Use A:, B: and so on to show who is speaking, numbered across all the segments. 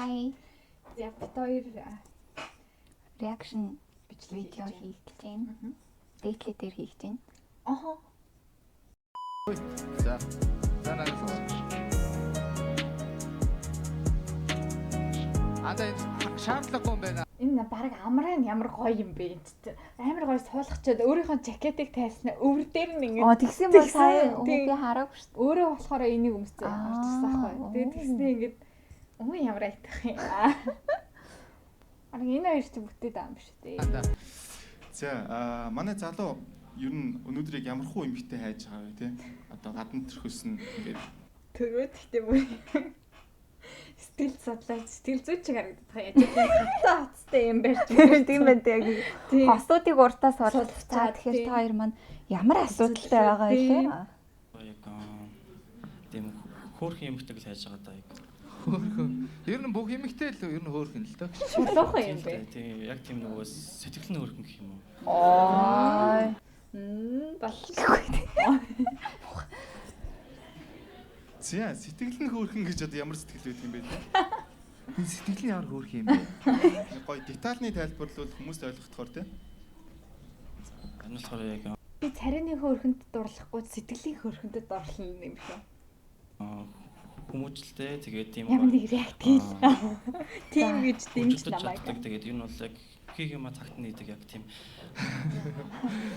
A: Hi.
B: За бид хоёр
A: Reaction
B: бичлэг
A: видео хийх гэж байна. Дээдлээ дээр хийх гэж байна.
B: Аха.
C: За. Танаа л. Ада шаардлагагүй юм байна.
B: Энэ баг амраа нь ямар гоё юм бэ энэ. Амар гоё суулгачаад өөрийнхөө жакетыг тайснаа өвөр дээр нь ингэ.
A: Тэгсэн бол сая би хараагүй шүү дээ.
B: Өөрөө болохоор энийг өмсцөө орж ирсэн аахгүй. Тэгээд тэгснээ ингэ өө ямар айтах юм. Арга энэ хоёр ч бүтээд байгаа юм шүү дээ.
D: За манай залуу ер нь өнөөдрийг ямар хуу эмхтэй хайж байгаа вэ те? Одоо гадна төрхөөс нь ингээд
B: Төрөө гэхдээ бүр стил судлаач стил зүйчиг харагдах яаж хатаа хаттай юм барьж
A: Тийм байна яг хосуудыг уртаас суулгацаа тэгэхээр та хоёр маань ямар асуудалтай байгаа вэ?
E: Яг тийм хөөрхөн юмхтэйг л хайж байгаа даа яг.
C: Хөөхөн. Ер нь бүх эмэгтэй л ер нь хөөхөн л дөө.
B: шулуухан юм бэ.
E: Тийм яг тийм нөгөө сэтгэл нь хөөрхөн гэх юм уу.
A: Ой.
B: Болчихгүй.
D: зя сэтгэл нь хөөрхөн гэж одоо ямар сэтгэл байдаг юм бэ те?
C: Энэ сэтгэл нь ямар хөөхөн юм бэ?
D: Гоё детальны тайлбарлал хүмүүст ойлгохдохоор те.
E: Энэ болохоор яг
B: Би царайны хөөрхөнд дурлахгүй сэтгэлийн хөөрхөндөд орлоо юм шүү.
E: хүмүүжлтэй тэгээд тийм
B: Ямар нэг реакт хийл. Тийм гэж дэмж намайг.
E: Тэгээд энэ бол яг хийх юм цагт нь идэг яг тийм.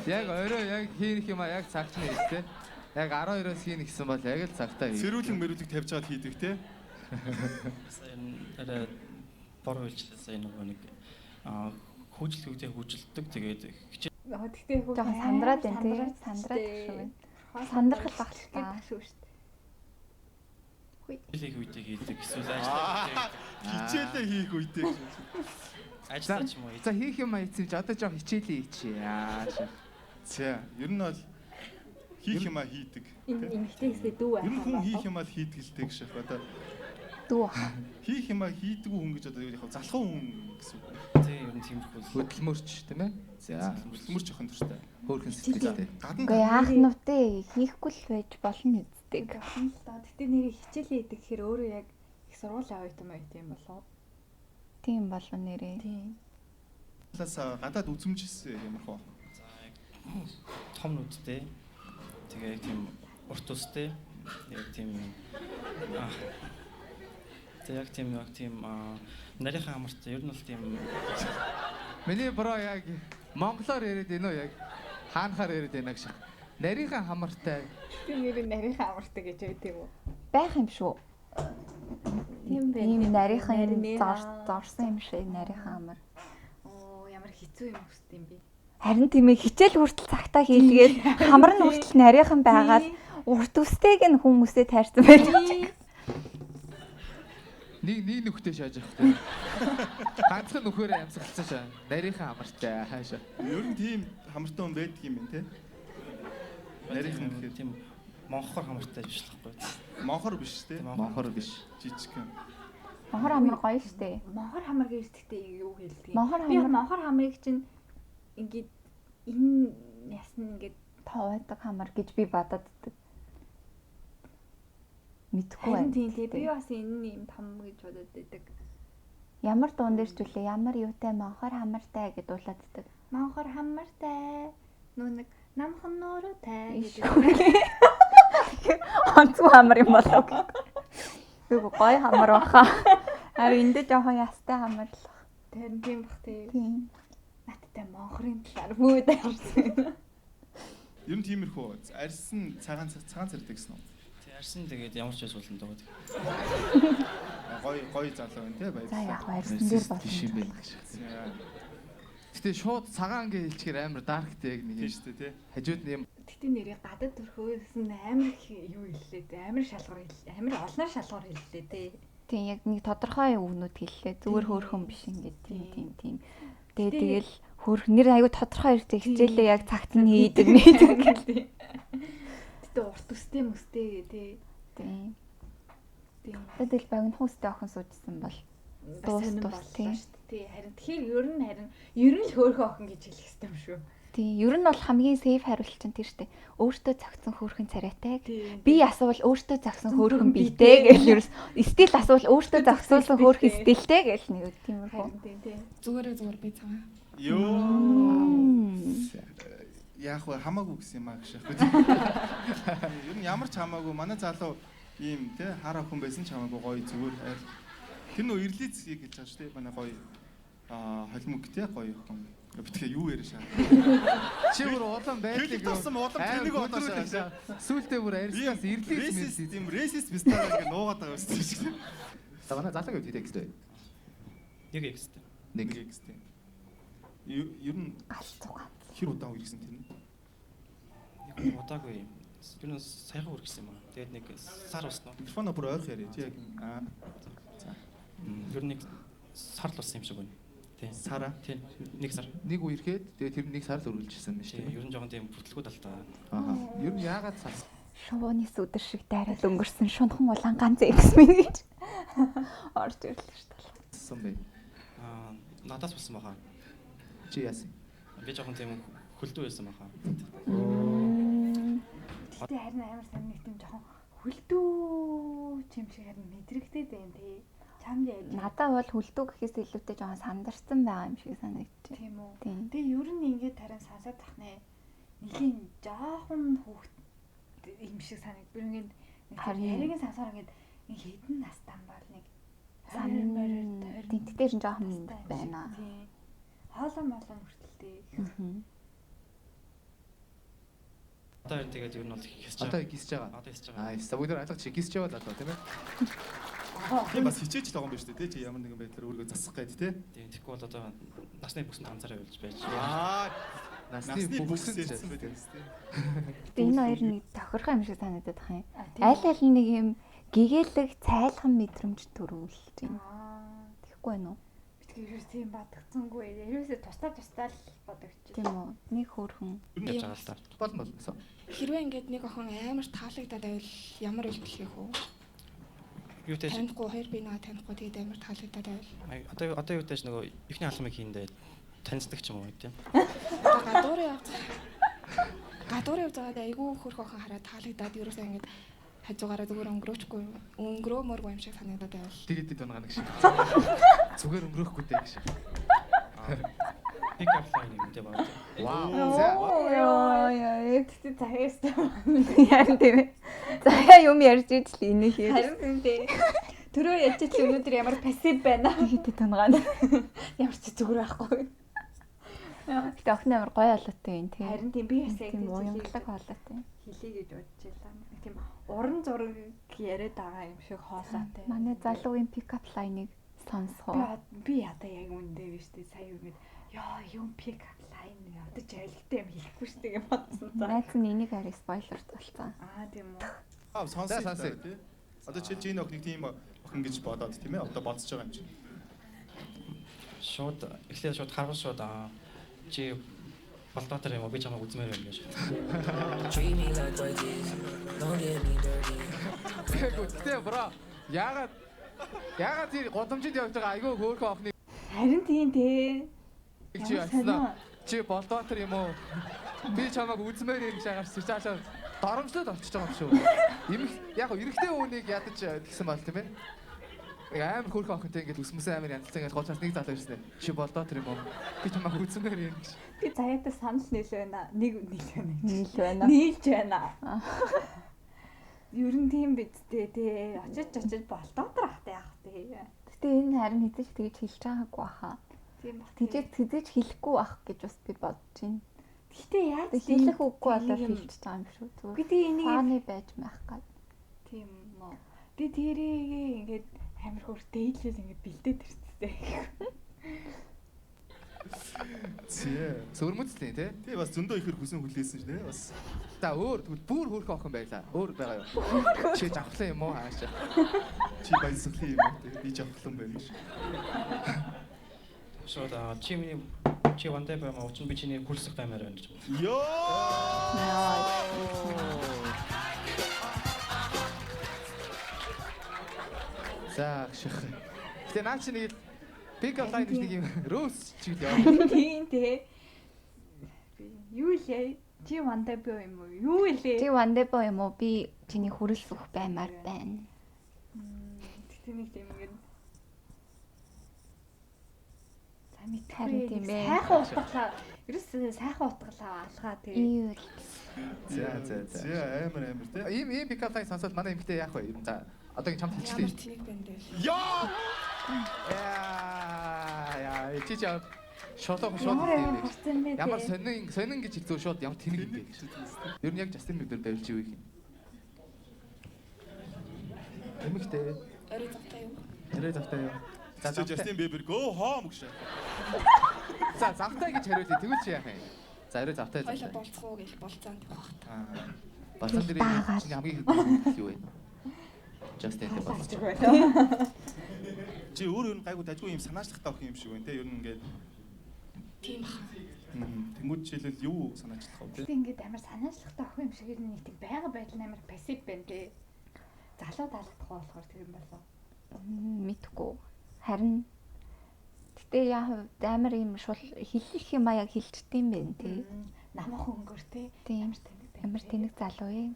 C: Яг өөрөө яг хийх юм яг цагт нь хийх те. Яг 12-оос хийн гэсэн бол яг л цагтаа хий.
D: Сэрүүлэн мэрүүлэг тавьж аваад хийдэг те.
E: Арай бор үйлчлээ сая нөгөө нэг хүүжлэгүүдээ хүүжилдэг тэгээд
B: Тэгтээ хөө
A: Жохон сандраад байна тий. Сандраад шүү байна. Сандрах л багч та.
B: шүү дээ.
E: хичээлийг үедээ хийдэг эсвэл ажиллаа
D: Хичээлээ хийх үедээ гэж.
E: ажиллаа ч юм уу.
C: За хийх юм ийцэж одоо жоо хичээлээ хийчээ.
D: За ер нь бол хийх юмаа хийдэг.
B: Энэ эмхтэйгсээ дүү
D: Ер нь хүн
B: байх.
D: хийх юмаа л хийдэг л дээ гэж одоо
A: Дүү.
D: хийх юмаа хийдэг хүн гэж одоо яг залхуу хүн гэсэн үг.
E: Тийм ер нь тиймэрхүү.
C: Хөдөлмөрч тийм ээ. За
D: Хөдөлмөр жохон төртэй.
C: хөөхөн сэтгэлтэй.
D: Гадна
A: Гүй яах нүвтэй хийхгүй л байж болно үстдэг.
B: Гэтэ нэрийг хичээлээ идэг гэхээр өөрөө яг их сургууль авах юм байт юм болов.
A: Тийм болов нэрээ.
B: Тийм.
D: талаас гадаад үзмжсэн ямар хөө.
E: За яг том нүдтэй. Тэгээ яг тийм урт устэй. Яг тийм яг тийм нарийнхан хамартай. Ер нь бол тийм
C: Миний бро яг монголоор яриад байна уу яг хаанахаар яриад байна гэж. Нарийнхан хамартай.
B: Тэр нэрийг нарийнхан амартай гэж байдаг юм уу?
A: Байх юм шүү.
B: Тийм байх.
A: Ийм нарийнхан зорсон юм шиг нарийнхан амар.
B: Оо ямар хэцүү юм өст юм бэ?
A: Харин тийм ээ хичээл хүртэл цагтаа хийлгээд хамар нь хүртэл нарийнхан байгаад урт үстэйг нь хүмүүсээ тайрсан байж.
C: Нэг нүхтэй шааж явах тийм. Ганцхан нүхээрээ амьсгалсан шаа. Нарийнхан хамартай хаашаа.
D: Ер нь тийм хамартай хүн байдаг юм байна те. Нарийнхан гэхээр
E: тийм монхоор хамартай биш л байхгүй.
D: монхор биш те.
C: Монхор биш.
D: Жижиг юм.
A: Монхор амар гоё штэ.
B: Монхор хамар гэж тэгтээ юу хэлдэг юм?
A: Монхор
B: Би
A: хамар
B: монхор хамрыг чинь ингээд энэ ясна ингээд
A: товойдог хамар гэж би бодоод иддэг. Мэдхгүй
B: харин
A: байна.
B: тийм тий би бас энэ юм том гэж бодоод байдаг.
A: Ямар дуун дээр ч үлээ ямар юутай монхор хамартай гэд дуулааддаг.
B: Монхор хамартай нөө нэг намхан нууруутай
A: Иш.
B: гэдэг.
A: Онцгой хамар юм болов. Үгүй гоё хамар баха. Харин эндээ жоохон ястай хамар л.
B: Тэр тийм бах тий.
A: Тийм.
B: Надтай монхорын талаар бүгд харсан.
D: Ер нь тиймэрхүү арьсан цагаан цартай гэсэн үү?
E: Тий арьсан тэгээд ямар ч зүйл болно даа.
D: Гоё залуу байна те
A: За
D: баярлалаа.
A: яг байрсан дээр
C: биш юм
A: болно.
C: байна гэж. Гэтэ шууд цагаан гэж хэлчихээр амар дарктэй яг
D: Тийм
C: нэг
D: шүү дээ те.
C: хажууд нь юм.
B: Тэгтээ нэрийг гадаад төрхөөс нь амар их юу хэллээ те. Амар шалгуур хэллээ. Амар олноор шалгуур хэллээ те.
A: Тийм яг нэг тодорхой үгнүүд хэллээ. Зүгээр хөөрхөн биш ингээд тийм. Тэгээд тэгэл хөөрхнэр аягүй тодорхой хэрэгтэй хичээлээ яг цагт нь хийдэг мэдэг гэлээ.
B: Тэгтээ урт өстэй мөстэй те.
A: Тийм.
B: Тийм.
A: Тэгэл багнах үстэй охин суужсан бол
B: Бас сонирн
A: дуус
B: боллоо
A: тий.
B: шүү дээ. Тий харин тэгэхээр ер нь л хөөрхөн охин гэж хэлэх хэрэгтэй юм шүү.
A: Тийм. Ер нь бол хамгийн сейф хариулт чинь тэр штэ. Өөртөө зогсон хөөрхөн царайтай.
B: Тийм.
A: Би асуувал өөртөө зогсон хөөрхөн битэй гэж ерөөс стил асуувал өөртөө зогсоосон хөөрхөн стилтэй гэж нэг тиймэрхүү.
B: Тийм.
F: Зүгээр би цагаан.
D: Ёо. Яг хөө хамаагүй гэсэн юм аа гэж яахгүй. Ер нь ямар ч хамаагүй манай залуу ийм те хараа хүн байсан ч хамаагүй гоё зүгээр айл. Тэр нөө ирлиц гэж байгаа шүү дээ. Манай гоё холимог те гоё хүн. Битгээ юу яриа шаа.
C: Чи бүр улам байдлыг
D: Хэлэх тусам улам тэрнийг оруулах.
C: Сүүлдээ бүр арьснаас ирлээ
D: Ресист юм ресист бистаа ингэ нуугаад байгаа шүү дээ.
C: Тавана залаг юу гэдэг вэ?
E: Нэг экстэй.
C: Нэг
D: экстэй. Ер нь
A: Галзуугаан.
D: хэр удаан үргэлжсэн тэр нь?
E: Яг удаагүй. Юу нэг саяхан үргэлжсэн юм аа. Тэгээд нэг сар усна.
D: Микрофоноо бүр ойрхон яриа чи яг за.
E: Ер нь нэг сар л болсон юм шиг байна. Тийм.
D: Сара.
E: Тийм. Нэг сар.
C: нэг үерхэд тэгээ тэр нэг сар л үргэлжилсэн юм шүү
E: Тийм.
C: дээ.
E: Ер нь жоохон тийм бүтлгүүд л та.
C: Аа. Ер нь яагаад сар?
A: Шувууны сүдэр шиг дайраад өнгөрсөн шунхан улаан ганц эксмен гэж орж ирлээ шүү дээ.
C: Сон бэ.
E: Надаас болсон баха.
C: Чи яасан?
E: Би жоохон тийм хөлдөө байсан баха.
B: Гэтэ харин амар сайн нэг тийм жоохон хөлдөө чим шиг харин мэдрэгдээд байна тий. Чамд яаж
A: Надад бол хөлдөө гэхээс илүүтэй жоохон сандарсан байгаа юм шиг санагдчих.
B: тийм үү?
A: Тийм.
B: Тэгээ ер нь ингээд харин сансаад тахнаа нэлийн жоохон хүүхд юм шиг санагд. Би ингээд
A: Харин.
B: яригийн сансаар ингээд нэг хэдэн настан бол нэг
A: Тэнтгтэй шин жоохон байна.
B: Тийм. Хоолой молон хүртэлтэй.
E: Одоо тэгээд ер нь бол хийсэж
C: Одоо гисж байгаа.
E: Одоо хийсэж байгаа.
C: Аа, бүгд алга чи гисж яваад одоо тийм ээ.
D: Би бас хичээж байгаа юм байна шүү дээ. Чи ямар нэгэн байдлаар өөрийгөө засах гээд те.
E: Тийм. Тэгэхгүй бол одоо насны бүсэнд анзаараа явуулж байж.
D: Насны бүсэнд ирсэн байдаг тест.
A: Тэгээ энэ хоёр нэг тохирох юм шиг санагдаад байгаа юм. Аль аль нэг юм гэгээлэг цайлхан мэдрэмж төрүүлж байна. Тэгэхгүй байна уу?
B: Битгий ерөөс тийм бодогцсонгүй. Ерөөсөө тусдаа л бодогч.
A: Тийм үү? Нэг хөөрхөн.
E: Ер нь явж байгаа л та.
C: Болно.
F: Хэрвээ ингээд нэг охин амар таалагдаад байвал ямар үйл хэлэх үү?
E: Юу гэж
F: Танихгүй хоёр би нэг танихгүй тэгээд амар таалагдаад байвал.
E: одоо юу гэж нөгөө ихний алхмыг хийндээ танилцдаг ч юм уу тийм.
F: Гадуур явж байгаад айгүй хөрх охин хараад таалагдаад ерөөсөө ингээд хажуугаараа зүгээр өнгөрөөчгүй өнгөрөөмөргүй юм шиг санагдаад байвал.
C: Тэгээд дунагаа нэг шиг. Зүгээр өнгөрөхгүй дээ гэж.
E: Pick up line юм дээ баг.
C: Вау. За.
B: Яа, тэгтээ захиас.
A: Яа тийм ээ. Заяа юм ярьж ижил энийг хийж.
B: Харин тийм. Төрөө яаж ч өнөөдөр ямар пассив байна.
A: Хитэ тангаана.
B: Ямар ч зүгээр байхгүй.
A: Гэтэ охин амар гоё олоотой юм тий.
B: Харин тийм би бас яг
A: тийм уянгалаг олоотой.
B: хэлий гэж бодож байлаа. Нэг тийм уран зураг яриад байгаа юм шиг хоолойтой.
A: Манай залуугийн pick up line-ыг сонсгоо.
B: Би ядаа яг үндэ биш үү сая юм. Яа, юм pick up line одоо ч айлгтай юм хэлэхгүй шүү дээ гэж бодсон.
A: Найз нь энийг арай спойлер болсон.
B: Тийм үү.
D: Сонсоо тий. Одоо чи энэ охиныг тийм охин гэж бодоод тийм ээ. Одоо бодсож байгаа юм чи.
E: Шууд эхлээд шууд харвал шууд чи болтоотор юм уу би чамайг үзмээр юм гэж.
C: Гэхдээ бро. Яагаад тэр годомжид явж байгаа айгүй хөөрхөн охины
B: Харин тийм дээ.
C: чи яснаа. Чи болдоотор юм уу? Би чамайг үзмээр юм шагаар чи цаашаа доромжлоод очиж байгаа юм шүү. Яг эрэгтэй хүнийг ядаж гэсэн бол тийм ээ. Нэг амар хөөрхөн охинтой ингэж үсмэсэн амар янзлцсан гэж голчаас нэг залуу ирсэн. Чи болдоотор юм уу? Би чамайг үзмээр юм гэж.
B: Би заяатаа санал нийл байна. Нийл
A: байна.
B: Нийлж байна. Ер нь тийм бидтэй тий. Очиж болтоотор ахтай яах тий.
A: Гэтэ энэ харин хэзээ ч тэгж хэлж байгаагүй баха.
B: Тийм баг.
A: Тэжээж хэлэхгүй байх гэж бас би бодож байна.
B: Гэтэ яаж
A: Хэлэх үгүй болоод хэлж байгаа юм шүү. Зүгээр.
B: Би тий энийг
A: Фаны байж байх гад.
B: тийм үү. Би тэрийг ингээд амар хөр дээдлэл ингээд бэлдээд ирчихсэн.
D: Зээ.
C: Сөрмөцлээ тий.
D: Тий бас зөндөө ихэр хүсэн хүлээсэн шүү дээ бас.
C: За өөр тэгвэл бүр хөөрхөн охин байлаа. Өөр байгаа юу? Чи завхлаа юм уу хаашаа?
D: Чи баясгалын юм уу тий. Би жавхлан байна гэж.
E: Шууд чи вантай баймаа уучны би чиний хүрсэх баймаар байна гэж.
D: Ёо!
C: За ших. Гэтэ наа чи нэг pick up line нэг юм рөөс чиг яа.
B: Тийм тий. би. Юу лээ? Чи вандабо юм уу? Юу лээ?
A: Чи вандебо юм уу? Би чиний хүрэл сөх баймаар байна.
B: Тэгтээ нэг тийм ингээд
A: Харин тийм ээ.
B: сайхан утгалаа. Ерөөсөө сайхан утгалаа алгаа тэгээ.
A: Юу л.
D: За амар тий.
C: Ийм пикап лайн сонсоод манай эмэгтэй яах вэ? Юм за одоогийн чамд
F: Ямар
C: хэлчихлээ.
F: тэнэг байна дээ.
C: Яа, чи шоолоо
B: Ямар
C: юм бэ?
B: харцсан бэ?
C: Ямар сонин гэж хэлсэн шууд ямар тэнэг юм бэ? Ер нь яг Justin Bieber байвал чи юу гэх юм? Эмэгтэй.
F: Орой завтай юу?
C: Нэрээ завтай юу? За
D: За Justin Bieber go home гэж.
C: За завтай гэж хариулъя. Тэгвэл чи яах юм? За орой завтай
F: Хоёлаа
C: завтай.
F: болцох уу гэж болцаанд явах та.
C: Болсон дээрээ чиний хамгийн их юу вэ? Justin Bieber болсон.
D: Чи өөр өөр гайгүй дажгүй юм санаачлагтай охин юм шиг байна те. Ер нь ингээд
F: Тийм баха.
D: тэнгууд жишээлбэл юу санаачлах вэ?
B: Тэг ингээд амар санаачлахтай охин юм шиг нэг тийм байга байдал амар пассив байна те. Залуу таалагдах болохоор тэр юм болов.
A: Мэдгүй. Харин гэтээ яа амар юм шул хэлэх юм аяг хэлчихдээ юм байна тий.
B: Намах өнгөр те.
A: Тийм.
B: Амар тэнэг.
A: Ямар тэнэг залуу юм.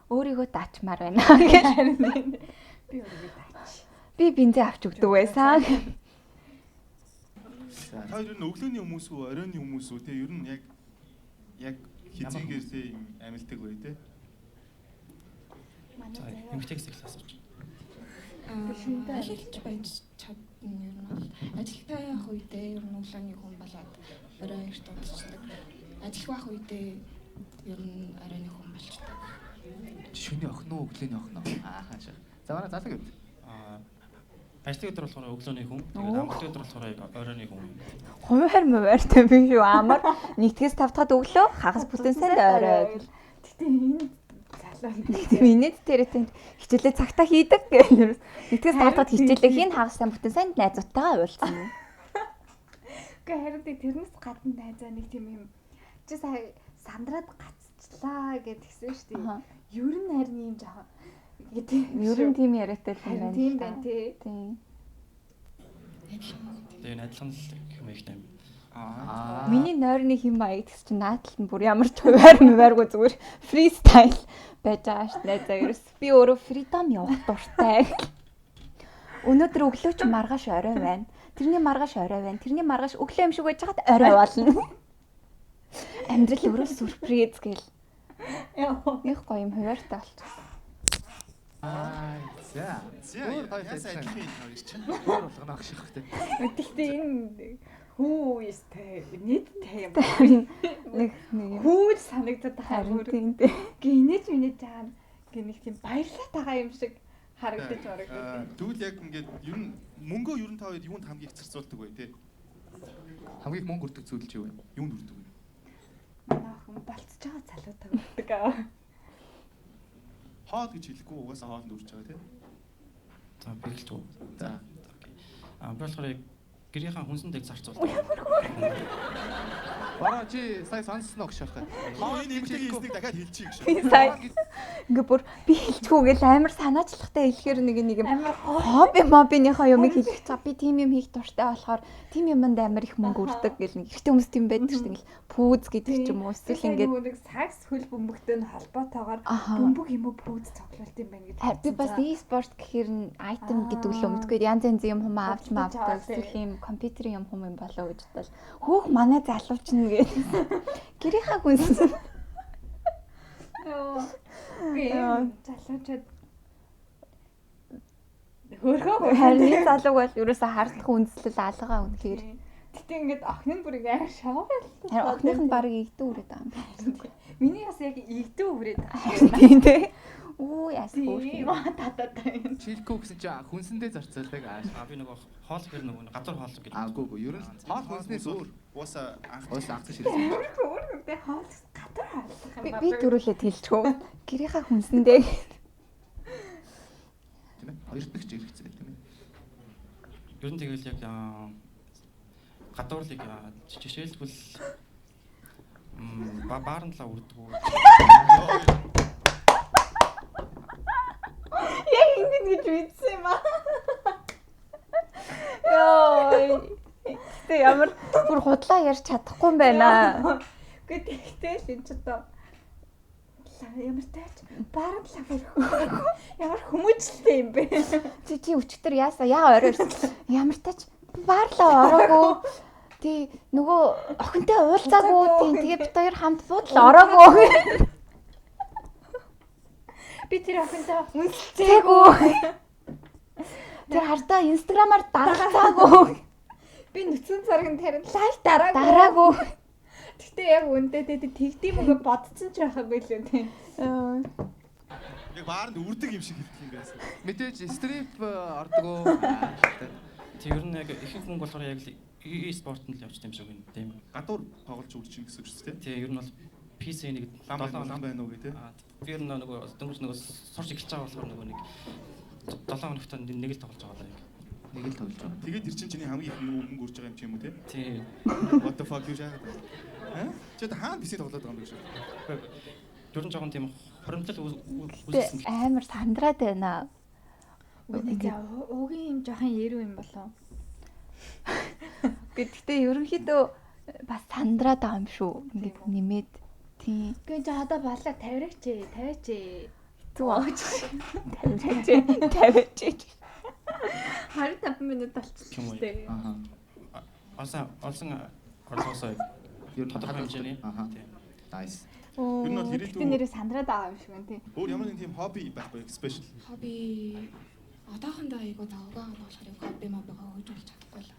A: Өөрийгөө даачмаар байна гэж.
B: Би өөрийгөө таач.
A: Би бензин авч өгдөг байсан.
D: Та ер нь өглөөний хүмүүс үү, оройны хүмүүс үү те. Ер нь яг хизээгээр те юм амилдаг бай те.
F: Манай
E: За
F: заяа.
E: эмэгтэйгээс их асууж.
F: Ажиллаж байж чадна ер нь бол ажилтаа явах үедээ ер нь өглөөний хүн болоод орой эрт удаждаг. Ажиллах байх үедээ ер нь оройны хүн болчдаг.
C: Шөнийн охин уу, өглөөний охин уу? Хаашаа. За манай залуу гэв.
E: Ажлын өдөр болохоор өглөөний хүн, тэгээд амралтын өдөр болохоор оройны хүн.
A: Хуваар мөвөртэй би юу амар. Нэгтгэс 5 дахь өглөө, хагас бүтэн санд орой.
B: Гэтэ энэ залуу
A: Минет тэрэтэнд хичээлээ цагтаа хийдэг гэх. Нэгтгэс 5 дахь хичээлээ хийн хагас сайн бүтэн санд найзуудтайгаа уулзсан.
B: Гэхдээ харин тэрнээс гадна найзаа нэг тийм юм. Чи сая сандраад гацчлаа гэдгсэн шүү дээ. Ер нь харин юм жаа. гэдэг.
A: Ер нь тийм яриатай юм байна.
B: Тийм байна тий.
A: Тийм.
E: Тэгээ адилхан л юм их юм.
A: Миний нойрны хэм маяг гэсэн чинь наадталд нь бүр ямар ч хуваар мөвэргүй зүгээр фристайл байж байгаа шүү дээ. За ерөөс би өөрөө фридом явах дуртай. Өнөөдөр өглөө ч маргааш орой байна. Тэрний маргааш орой байна. Тэрний маргааш өглөө юм шиг байж хаад орой болно. Амьдрал өөрөө сүрприз гэл. Их гоё юм хуваартай болчихсон.
C: За.
D: Өөр яасан адилхан юм чинь.
C: Өөр болгоно ах шиг хөтэй.
B: Гэхдээ энэ хүү ёстой нийттэй юм.
A: Нэг юм.
B: Хүү санагдаад
A: Харин
B: байгаа.
A: тийм дээ.
B: Гинэж минэж байгаа гэх тийм баярлалаа тагаа юм шиг харагдаж байна.
D: Тэгвэл яг ингээд ер нь мөнгөө ер нь та хоёр юунд хамгийн их зарцуулдаг вэ те?
C: Хамгийн их мөнгө өртөг зүйл чи юу вэ?
D: Юунд өрдөг вэ?
B: Манайхан болцож байгаа залуутай өгдөг.
D: Хоол гэж хэлэхгүй угаасаа хоолнд үрж байгаа те.
E: За бигэлж үү.
C: За.
E: Би болохоор гэрийнхаа хүнсэндээ зарцуулдаг.
C: Бараа чи сая сонсноо гэж шахах.
D: Энэ эмгтэйгийн эснийг дахиад хэлчихье гэж.
A: Би сая ингээ бүр би хэлчихгүй гэл амар санаачлахтай хэлэхээр нэг юм хобби мобинийхаа юмыг хэлчих. За би тийм юм хийх дуртай болохоор тийм юмд амар их мөнгө өрдөг гэл нэг ихтэй хүмүүс тийм байдаг шүү дээ. Пүүз гэдэг ч юм уу эсвэл ингээ
B: нэг сакс хөл бөмбөгтэй нь холбоотойгоор бөмбөг юм уу пүүз цоглуулт юм байна гэж.
A: би бас e-sport гэхээр нь айтем гэдэг л өмдгөө янз янз юм хүмүүс авч мавдаг эсвэл юм компьютерийн юм хүмүүс болоо гэж бодвол хөөх манай залууч нь гээд гэрийнхаа хүнс
B: залуучууд хөрхөө
A: харин залууг бол ерөөсө хардах үндэслэл алгаа үнэхээр.
B: Гэтэ ингээд охин нь бүр амар шоогоол.
A: Харин охиных нь баг игдүү үрээд байгаа юм байна.
B: Миний бас яг игдүү хүрээд
A: Тийм дээ. Оо ясгүй.
B: татаа.
C: Чилкүү гэсэн чи хүнсэндээ зарцуулдаг ааш.
E: Би нөгөө хоол хэр нөгөө газар хоол гэж.
C: Аагүй ер нь хоол хүнснээс өөр.
D: Угаасаа
C: Уусаа агц ширээ.
B: Өөрөндөө хаалт гадар хаалт юм
A: Би дөрүүлээд хэлчихв. Гэрийнхаа хүнсэндээ.
C: Тийм ээ. Хоёр дахь ч хэрэгцээ тийм ээ.
E: Ер нь тэгэл яг гадуурлыг жишээлбэл баарнлаа үрдгүү.
B: яг ингэж гэж үйдсэн юм аа.
A: Яа. Тэ ямар бүр худлаа ярьж чадахгүй юм байна.
B: Гэхдээ л энэ ч одоо ямар тааж баард лав өрөх. Ямар хүмүүжлээ юм бэ?
A: Чи өчтөр яасаа яа орой ирсэн. Ямар тач баарлаа ороогүй. Тий нөгөө охинтой уулзаагүй. Тэгээ бид хоёр хамт буудлаа ороогүй.
B: Би тэр охинтой
A: Үнсцээгүй. Тэр хардаа инстаграмаар дарахтаагүй.
B: би нүцгэн царгийн тарин лайк дараагүй.
A: Дараагүй.
B: Гэхдээ яг үндэ тэгдэм үгээ бодсон ч яхаа байлээ тийм.
D: Яг баард үрдэг юм шиг хэлдэг юм байсан.
C: Мэдээж стрип ордгоо.
E: Тэг ер нь яг ихэнх хүн болохоор яг e-спортод л явж юм шиг байна тийм.
D: Гадуур тоглож үрчин гэсэн үг шүү дээ.
E: Тэг ер нь бол PC нэг 7
D: Лам байна уу гэдэг.
E: би ер нь нөгөө дөнгөж нөгөө сурч эхэлж байгаа болохоор нөгөө нэг 7 хоногт нэг л тоглож байгаа даа.
C: Нэг л тоглож байгаа.
D: Тэгээд тэр чинь чиний хамгийн их мөнгө үрж байгаа юм чи юм уу те?
E: Тий.
D: What the fuck юу шахаад байна? Чи хаана PC тоглоод байгаа юм бэ гэж.
E: Ер нь жоохон тийм хоримтлал
A: Би амар сандраад байна.
B: Угийн юм жоохон яруу юм болоо.
A: Гэхдээ ерөнхийдөө бас сандраад байгаа юм шүү. Ингээд нэмээд тий.
B: Гэхдээ одоо балаа 50-аач.
A: Зүг авч. 50.
B: 25 минут болчихсон шүү дээ.
E: Олсон орлогосоо
C: Ер нь
E: тодорхой хэмжээний.
C: Тий. Nice.
D: Ер нь бол
B: Гэхдээ нэрээ сандраад байгаа юм шиг байна тий.
D: Өөр ямар нэг тийм хобби байхгүй спешиал.
F: Хобби одоохондоо айгуу давгаа болохоор хобби мобигаа өгж болж чадахгүй л.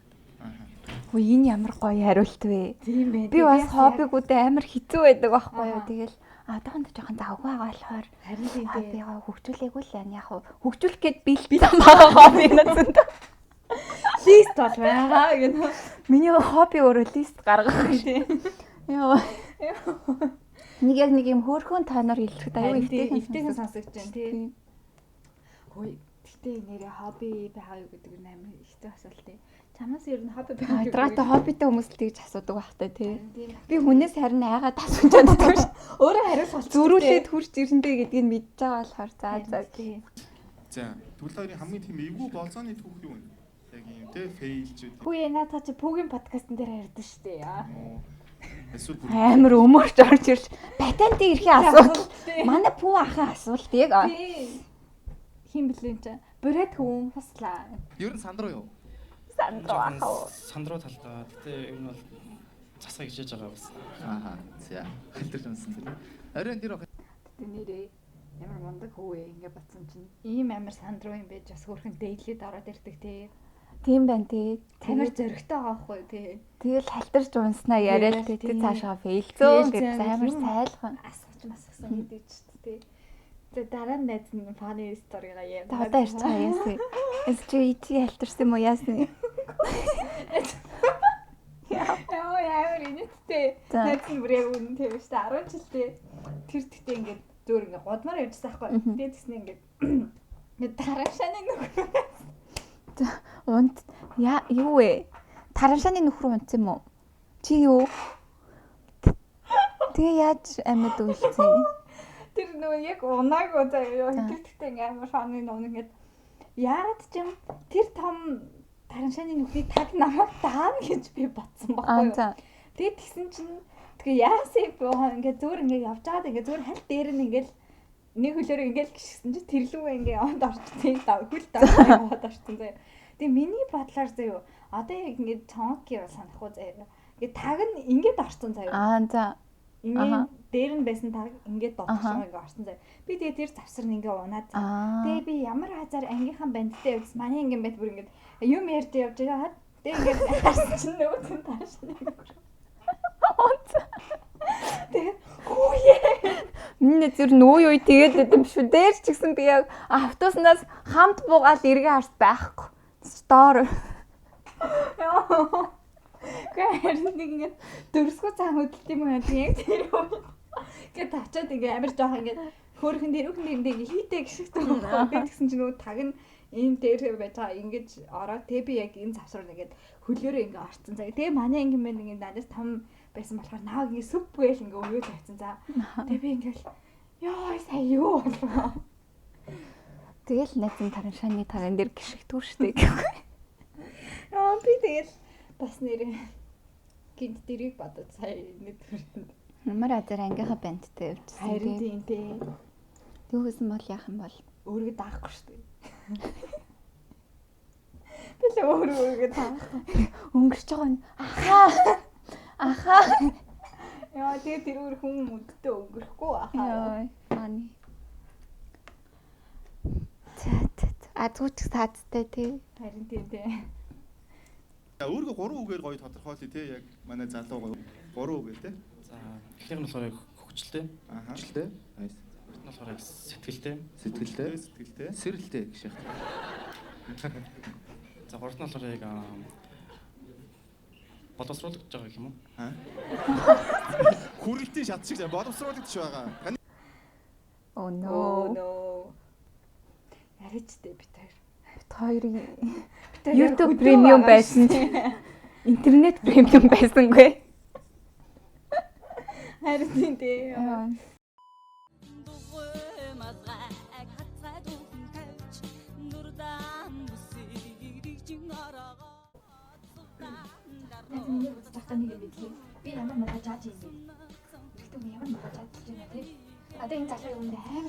A: Хөө энэ ямар гоё хариулт вэ?
B: Тийм байх.
A: Би бас хоббигуудаа амар хэцүү байдаг байхгүй юу. Тэгэл одоохонд жоохон завгүй байгаа болохоор
B: харин тийм
A: хоббигоо хөгжүүлээгүй л байна. Яг хөгжүүлэх гээд бэлдсэн байгаа хобби надад.
B: лист бол байгаа гэнэ.
A: Миний хобби өөрөө лист гаргах тийм. Яа. Нэг юм хөөрхөн тоноор хэлэхэд аюу
B: ихтэйхэн сонсогдож байна тий. Хөөе. Гэхдээ нэрээ хобби байгаа юу гэдэг нь амар ихтэй асуулт тий. Чамаас ер нь хобби байгаа юу?
A: Айдраатай хоббитэй хүмүүс л тэгж асуудаг байхтай тий. Би хүнээс харин айгаад асууж чаддаг ш.
B: Өөрөө хариулт болчих.
A: Зөрүүлээд хурж ирэндээ гэдгийг мэдж байгаа болохоор за
B: тий.
D: За тэгвэл хоёрын хамгийн тийм эвгүй болзооны түүх юу вэ? Яг юм те фейлчүүд.
B: Хүүе наатаа чи Пүүгийн подкастн дээр ярьдэн штэ яа.
D: Эсвэл
A: амар өмөрч орж ирж патентын эрхийн асуулт. Манай пүү ахын асуулт яг
B: хин блэн чи бүрээд хүн хуслаа.
C: Ер нь сандруу юу?
E: Сандруу талдаа. Гэтэ ер нь бол засаа хичээж байгаа бас.
C: За. Хэлтэрч юмсан тэр. Оройн тэр
B: Тэ нэрээ ямар мундаг хөвөө ингэ батсан чинь ийм амар сандруу юм байж бас хөрхэн дэйлээд ороод ирдэг тий.
A: Тийм байна тий.
B: Тамир зөрөгтэй байгаа байхгүй тий.
A: Тэгэл халтарч унснаа яриад тий цаашаа фейлзөө гэж амар сайлхан.
B: Асуусан гэдэг ч тий. Тэгээ дараа нь найз нь фаны сторига яа.
A: Одоо ирч байгаа яасан. SGT халтарсан юм уу яасан.
B: Яа яа инэттэй. Найз нь бүр яг үнэн тийм шүү дээ 10 жилдээ. Тэр тэгтээ ингээд зөөр ингээд годмаар явжсан байхгүй. Тэгээд тэгснэ ингээд тараашааны нөхөр.
A: Унт юу вэ? Тараашааны нөхөр унтсан юм уу? Чи юу? Тэгээ яаж амьд үлдсэн?
B: Тэр нөгөө яг унаагүй заяа хэвчээ ингээ амар фаны нуун ингээд яарад ч юм тэр том тараншааны нүхний таг намайг даана гэж би бодсон байхгүй юу. Тэгээд тэгсэн чинь тэгээ яасаа ингээ зөөр ингээ явж байгаад ингээ зөөр хальт дээр нь ингээл нэг хөлөөр ингээл гიშгсэн чи тэрлүү ингээ яваад орчихсон хөл даа яваад орчихсон заяа. Тэгээ миний бодлоор заяа одоо яг ингээ чонки бол санахгүй заяа. Ингээ таг нь ингээд орчихсон заяа. Ингээд дээр нь байсан таг ингээд дутсан ингээ орсон заяа. Би тэгээ тэр завсар нь ингээ унаад. Тэгээ би ямар хазар ангийнхан бандтай явсан. Манай ангийн банд бүр ингээ юм ярьж явж байгаа. Тэгээ ингээ харсан чинь нөөцөн тааш нэг. Тэгээ хүүе.
A: Миний зүр нөө юу тэгээд байд юм шүү. Дээр ч гэсэн би яг автобуснаас хамт буугаал эргээ харс байхгүй. Стор.
B: Гэр нэг ингээ дөрсгөө цаан хөдөлт юм байна. Яг тэр үед. Ингээ тавчаад ингээ амар жоох ингээ хөөрхөн дэрүүхэн ингээ хийтэй гişгтэй байна. Тэгсэн чинь нөгөө таг нь энэ дээр байж байгаа ингэж ороод тэг би яг энэ завсруу нэгээд хөлөөрөө ингээ орцсон. За тэгээ манай ангийн мэн ингээ надаас том байсан болохоор наваг ингээ сүп гээл ингээ өгөөд тавьсан. За тэг би ингээл ёо сая юу болов.
A: Тэгэл найзын тараншааны таган дээр гიშгтүү штэ.
B: Яа би тэгэл бас нэрээ гинт дэрийг бодож сая нэг төрөнд.
A: Ямар азар ангийнхаа бандтай явчихсан.
B: Харин тийм.
A: Юу гэсэн бол яах юм бол
B: Өөрийгөө даахгүй шүү дээ. Би л өөрийгөө таахгүй.
A: өнгөрч байгаа нь ахаа.
B: Яа тэгээ тэр өөр хүн өдөртөө өнгөрөхгүй ахаа.
A: Яа, мани. Азууч саадтай тий.
B: Харин тийм.
D: Өөргөө 3 үгээр гоё тодорхойлъё те яг манай залуу гоё 3 үгээр те.
E: За эхнийх нь болохоор хөвгчлээ.
D: Аха.
C: Хөвгчлээ. Nice.
E: Хоёр нь болохоор сэтгэлтэй.
C: Сэтгэлтэй.
D: Сэтгэлтэй.
C: Сэрэлтэй гэх шиг.
E: За гурав нь болохоор яг боловсруулж байгаа гэх юм уу?
D: Аа. Хүрэлтийн шат шиг боловсруулагдчих байгаа. Таны
A: Oh
B: Оо
A: no.
B: нөө. Яричтэй бит хоёр.
A: Хоёрын YouTube премиум байсан. Интернет премиум байсангүй.
B: Харин тийм.
F: Би ямар муу жаач юм бэ? Гэхдээ би ямар муу жаач гэж байна тий. Одоо энэ залуу юм амар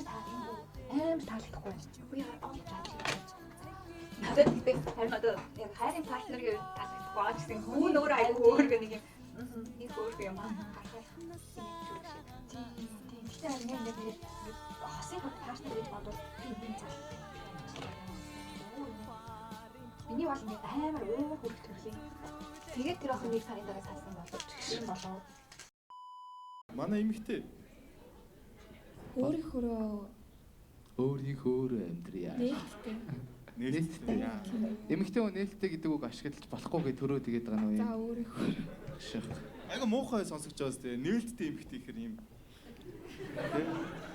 F: таалагдахгүй. Би ямар муу жаач юм бэ? Надад би харин одоо яг хайрын партнерыг таалагдахгүй байгаа гэсэн хүн өөр айгүй өөр нэг юм. Нэг өөр юм гарах. Тийм. Гэхдээ яг нэг хосын партнер гэж бодвол би энэ залуу. Миний бол нэг амар өөр хөрөх төрлийн. Тэгээд тэр охин нэг сарын дараа салсан боловч юм болов.
D: манай эмэгтэй
C: Өөрийнхөө амьдрья.
D: нээлттэй яа.
C: Эмэгтэй хүн нээлттэй гэдэг үг ашиглаж болохгүй гэж төрөө тэгээд байгаа нь
F: За
C: юу?
F: өөрийнхөө.
C: Ших.
D: Айгаа муухай сонсогч байгаас те нээлттэй эмэгтэй ихэр юм.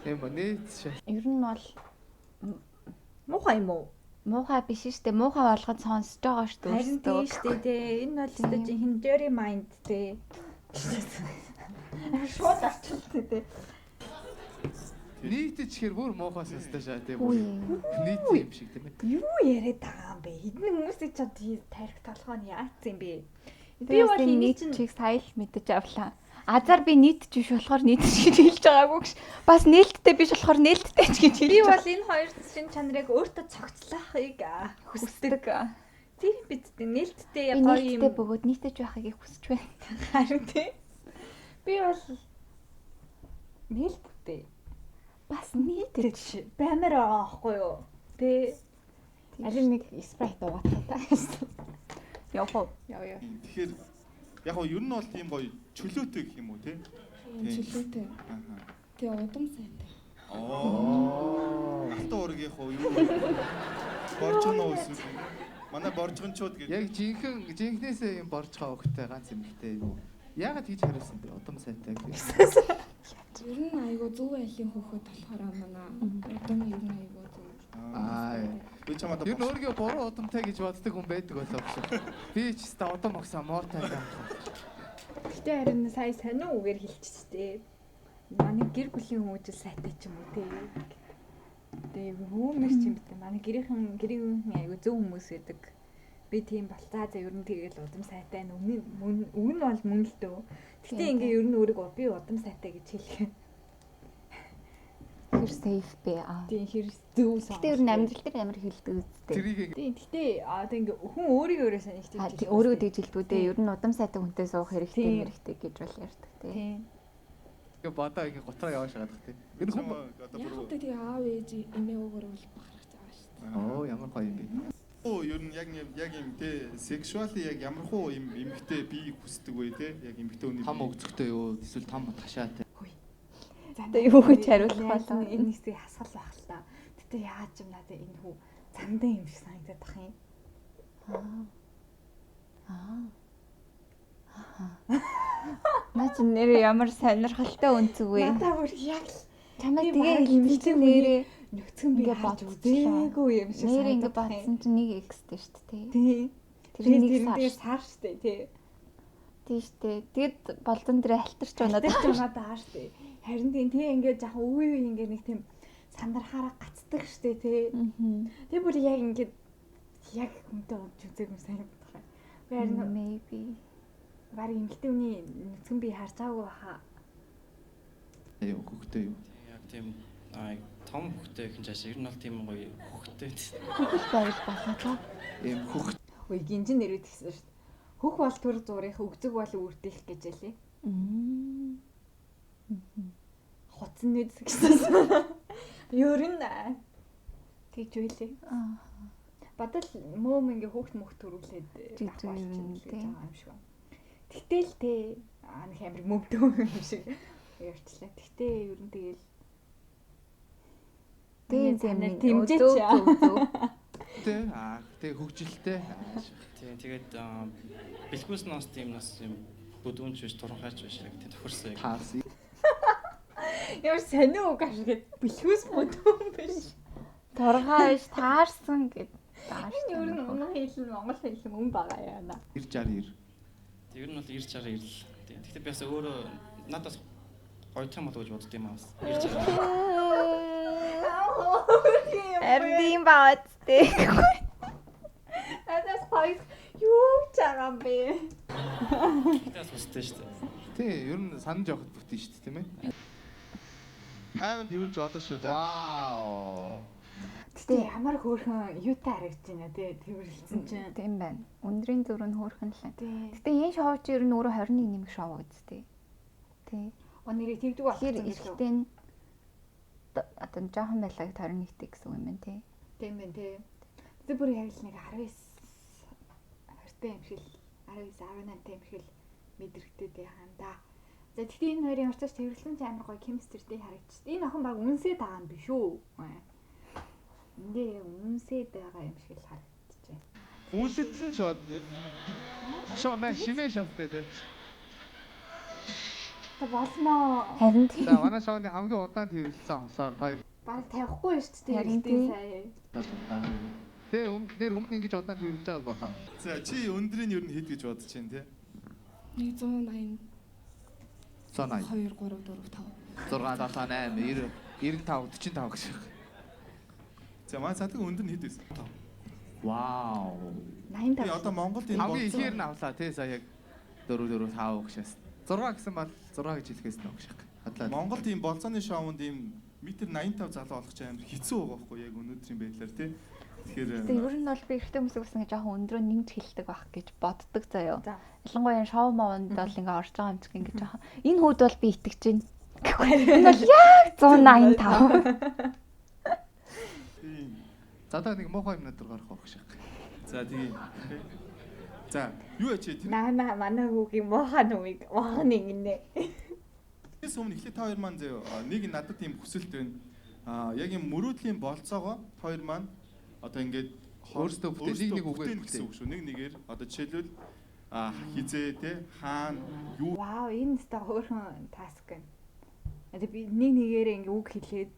C: Эм нээлт шах.
A: Ер нь бол
B: Муухай юм уу?
A: муухай биш шүү дээ. Муухай болгоод сонсож байгаа шүү дээ.
B: Харин тийм шүү дээ тий. Энэ бол өстой жинхэнэ dirty mind тий. Шууд арчилтай тий.
C: Нийтэд чихэр бүр муухай сонсдоо шаа тийм
A: Үгүй.
C: нийт юм шиг тийм ээ.
B: Юу яриад байгаа юм бэ? Эдний хүмүүсийг чад тарих толгойн яац юм бэ?
A: Би бол нийт чиг сая л мэдэж авлаа. Азар би нийт биш болохоор нийт гэж хэлж байгаагүй гэж. Бас нээлттэй биш болохоор нээлттэй ч гэж
B: Би
A: хэлж
B: бол энэ хоёр шин чанарыг өөртөө цогцлоохыг хүсдэг. Тийм биз дээ. Нээлттэй гоё
A: нээлттэй
B: юм.
A: бөгөөд нийтэж байхыг хүсэж байна.
B: Харин тий. Би бол нээлттэй.
A: Бас нийтэж
B: Баймаар байгаа аахгүй юу? Тэ.
A: алин нэг спрайт уугаад та. Яваа.
B: Яа.
D: Тэгэхээр яг нь ер нь бол тийм гоё чөлөөтэй гэх юм уу те.
F: Чөлөөтэй.
D: Аха.
F: Тэгээ удам сайтай.
D: Оо. Алтан уургийнхоо юу? Боржгоноо эсвэл манай боржгончууд гэдэг.
C: Яг жинхнээсээ юм борж байгаа хөхтэй ганц эмэгтэй юу? Яагаад хийж хариулсан бэ? Удам сайтай гэсэн.
F: Ер нь айгу зөв айлын хөөхөд болохоор манай удам ер нь айгу зөв.
D: Би чамд
C: Юу өөргөө буруу удамтай гэж боддог хүн байдаг болов шүү. Би ч гэсэн удам огсоо муутай байна.
B: Гэтэ харин сая сонио үгээр хэлчихжээ. Манай гэр бүлийн хүмүүжил сайтай ч юм уу те. Тэгээ хүмүүс ч юм бэ. Манай гэрийн айгу зөв хүмүүс байдаг. Би тийм болцаа за ер нь тэгэл удам сайтай үн нь бол мөн л дөө. Гэтэ ингээ ер нь өөрийгөө би удам сайтай гэж хэлэх.
A: Хэр safe бэ аа.
B: Тийм хэр зөв сон.
A: Гэтэ ер нь амьдрал дээр ямар хэлдэг үстэй.
C: Тэрийг
B: Тийм гэтэ одоо ингээ хүн өөрийгөө санагдчих.
A: Өөрөө дэж хэлдэг дээ. Ер нь удам сайтай хүнтэй суух хэрэгтэй
B: Тийм.
A: хэрэгтэй гэж бол ярьдаг тий.
B: Тийм.
C: ингээ бодоо ингээ готроо яваа шагаадах тийм. Энэ хүн
D: одоо
F: Яг
D: бүр
F: одоо тэгээ аав ээж эмээ уугаар бол бахарч байгаа шүү дээ.
C: оо ямар гоё юм бэ.
D: оо ер нь яг юм те сексуали яг ямар хуу юм эмэгтэй би хүсдэг вэ те яг эмэгтэй хүний
C: Там өгцөгтэй юу? Эсвэл там ташаатай.
A: Одоо юу гэж хариулах болоо.
B: Энэ хэсгийг хасгал байх л та. Гэтэ яаж юм надад энэ хүү цандаа юм шиг санагдаад бах юм.
A: Наач нэр ямар сонирхолтой үнцэг вэ?
B: Надаа бүр яг л
A: Чамайг
B: би
A: тэгээ
B: баг
A: хэмжиж нэрээ
B: нөхцөн би
A: ингээ
B: бодож
A: бодчихлоо.
B: үзээгүй юм шиг
A: нэр ингээ
B: санагдаад бах юм.
A: бодсон чинь нэг x-тэй шүү дээ.
B: Тийм.
A: Тэр
B: Тэр
A: нэг
B: нэг
A: сар.
B: сар штэ тий.
A: Тийш дээ. Тэгэд болдон дээр алтарч унаад
B: Надад ч надаа штэ. Харин тийм ингээ жаахан үе ингээ нэг тийм сандархаараа гацдаг штэ тий. Тэр бүр яг ингээ яг хүнтэй уулж үзээгүй санагдаад бах юм. Би харин
A: Maybe.
B: баг эмэгтэй хүний нүцгэн би харж байгаагүй баха.
D: Юу хөхтэй юу?
E: Яг тийм том хөхтэй гэх юм жааш ер нь бол тийм гоё хөхтэй.
A: Хөх байвал болно та.
D: Ийм хөх.
B: Ой гинжин нэрүүд гэсэн шүү дээ. Хөх бол төр зурих, өгзөг бол үрдэх гэж ялээ. Хоцсон нүд гэсэн. Ер нь тэгж үйлээ. Бадал мөөм ингээ хүүхд мөх төрүүлээд юм шиг. Тэгтэл те нэг амир мөвдөө юм шиг ярьчлаа. Тэгтээ ер нь тэгэл тэмжээч.
C: Тэгээ хөгжилтэй.
E: Тэгээд бэлгүүс нас тийм нас юм бүдүүнч биш туранхайч биш яг тийм тохирсон.
C: Таас.
B: Ямар сонио үг ашиглаад бэлгүүс бүдүүн биш.
A: Торгоо биш таарсан гэд.
B: Энэ ер нь Монгол хэл нь Монгол хэл юм байгаа яана.
D: 90
E: Ер нь бол 90-60 ирэл. Тэгтээ би бас өөрөө надаас гоёх юм болов гэж бодд юм аас. 90-60.
A: Эрдийн бааттэй.
B: Надаас хоёр юу ч байгаа юм бэ?
E: Тэгтээ сүстэй шүү дээ.
C: Тий, ер нь санаж явахд бүтэн шүү дээ, тийм ээ.
D: Хаан тэрж одоо шүү.
C: Вау.
B: Тэгтээ ямар хөөрхөн юутай харагдаж байна те тэрвэрлсэн чинь.
A: Тийм байна. Өндрийн зүрх нь хөөрхөн л.
B: Тий.
A: Гэтэ энэ шоу чи ер нь өөрөө 21 нэмэх шоу үсттэй. Тий.
B: Нэрийг тэгдэг болох
A: Тэгэхээр ихтэй нь одоо жоохон байлаа 21-тэй гэсэн үг юм байна тий.
B: Тийм байна тий. Тэ бүр яг л нэг 19 20-тай юм шиг 19 18-тай юм шиг мэдрэгдээд байгаа да. За тэгтээ энэ хоёрын урьдчилж тэрвэрлсэн чинь амар гоё chemistry харагдчих. Энэ охин баг үнсээд байгаа юм биш үү? Ингээ үнсээд байгаа юм шиг л харагдаж байна.
C: Үнсэдсэн шууд. Шоо мэ шимээ шавтай дээ.
B: Та болно.
A: Харин тий.
C: За манай шоуны хамгийн удаан тэрвэлсэн онсоор хоёр.
B: Баг тавихгүй шүү дээ.
A: Харин
B: Ирдээ
A: тий.
B: сая.
C: Тэ өмнө ингэж удаан тэрвэлж байгаа баха.
D: За чи өндрийг ер нь хэд гэж бодож байна те?
F: 180
C: 180.
F: 2 3 4 5
C: 6 7 8 95 45 гэж.
D: За манай цаадгийн өндөр нь хэд вэ?
C: Вау.
B: 85.
D: Би одоо Монголд энэ
C: Хамгийн ихээр нь авлаа тий сая яг 4 4 5 гэшээс. 6 гэсэн бол 6 гэж хэлэхээс нь огших. Хадлаа.
D: Монголд ийм болцооны шоунд ийм метр 85 залуу олох ч амар хэцүү байгаа байхгүй яг өнөөдрийн байдлаар тий. Тэгэхээр
A: Тэг ер нь бол би ихтэй хүмүүс гэсэн жоохон өндрөө нэмж хэлдэг байх гэж боддог заяо.
B: За.
A: Ялангуяа шоу моонд бол ингээ орж байгаа юм шиг ингээ жоохон энэ хүүд бол би итгэж байна. Энэ бол яг 185.
C: За нэг муухай юм надад гарах байх шиг.
D: за тийм. За юу ячээ тэр
B: Манай хүүгийн мохоо нүмиг мохоо нэгнэ.
D: Тэс өмнө эхлээд та хоёр маань зөө нэг надад тийм хүсэлт байна. Яг юм мөрөөдлийн болцоогоо хоёр маань одоо ингээд
C: Өөрсдөө бүтээл нэг үгээр
D: гэсэн үг шүү. Нэг нэгээр одоо жишээлбэл хизээ те хаана юу
B: Вау, энэ өстой хөөрхөн таск байна. Одоо би нэгээрээ ингээ үг хэлээд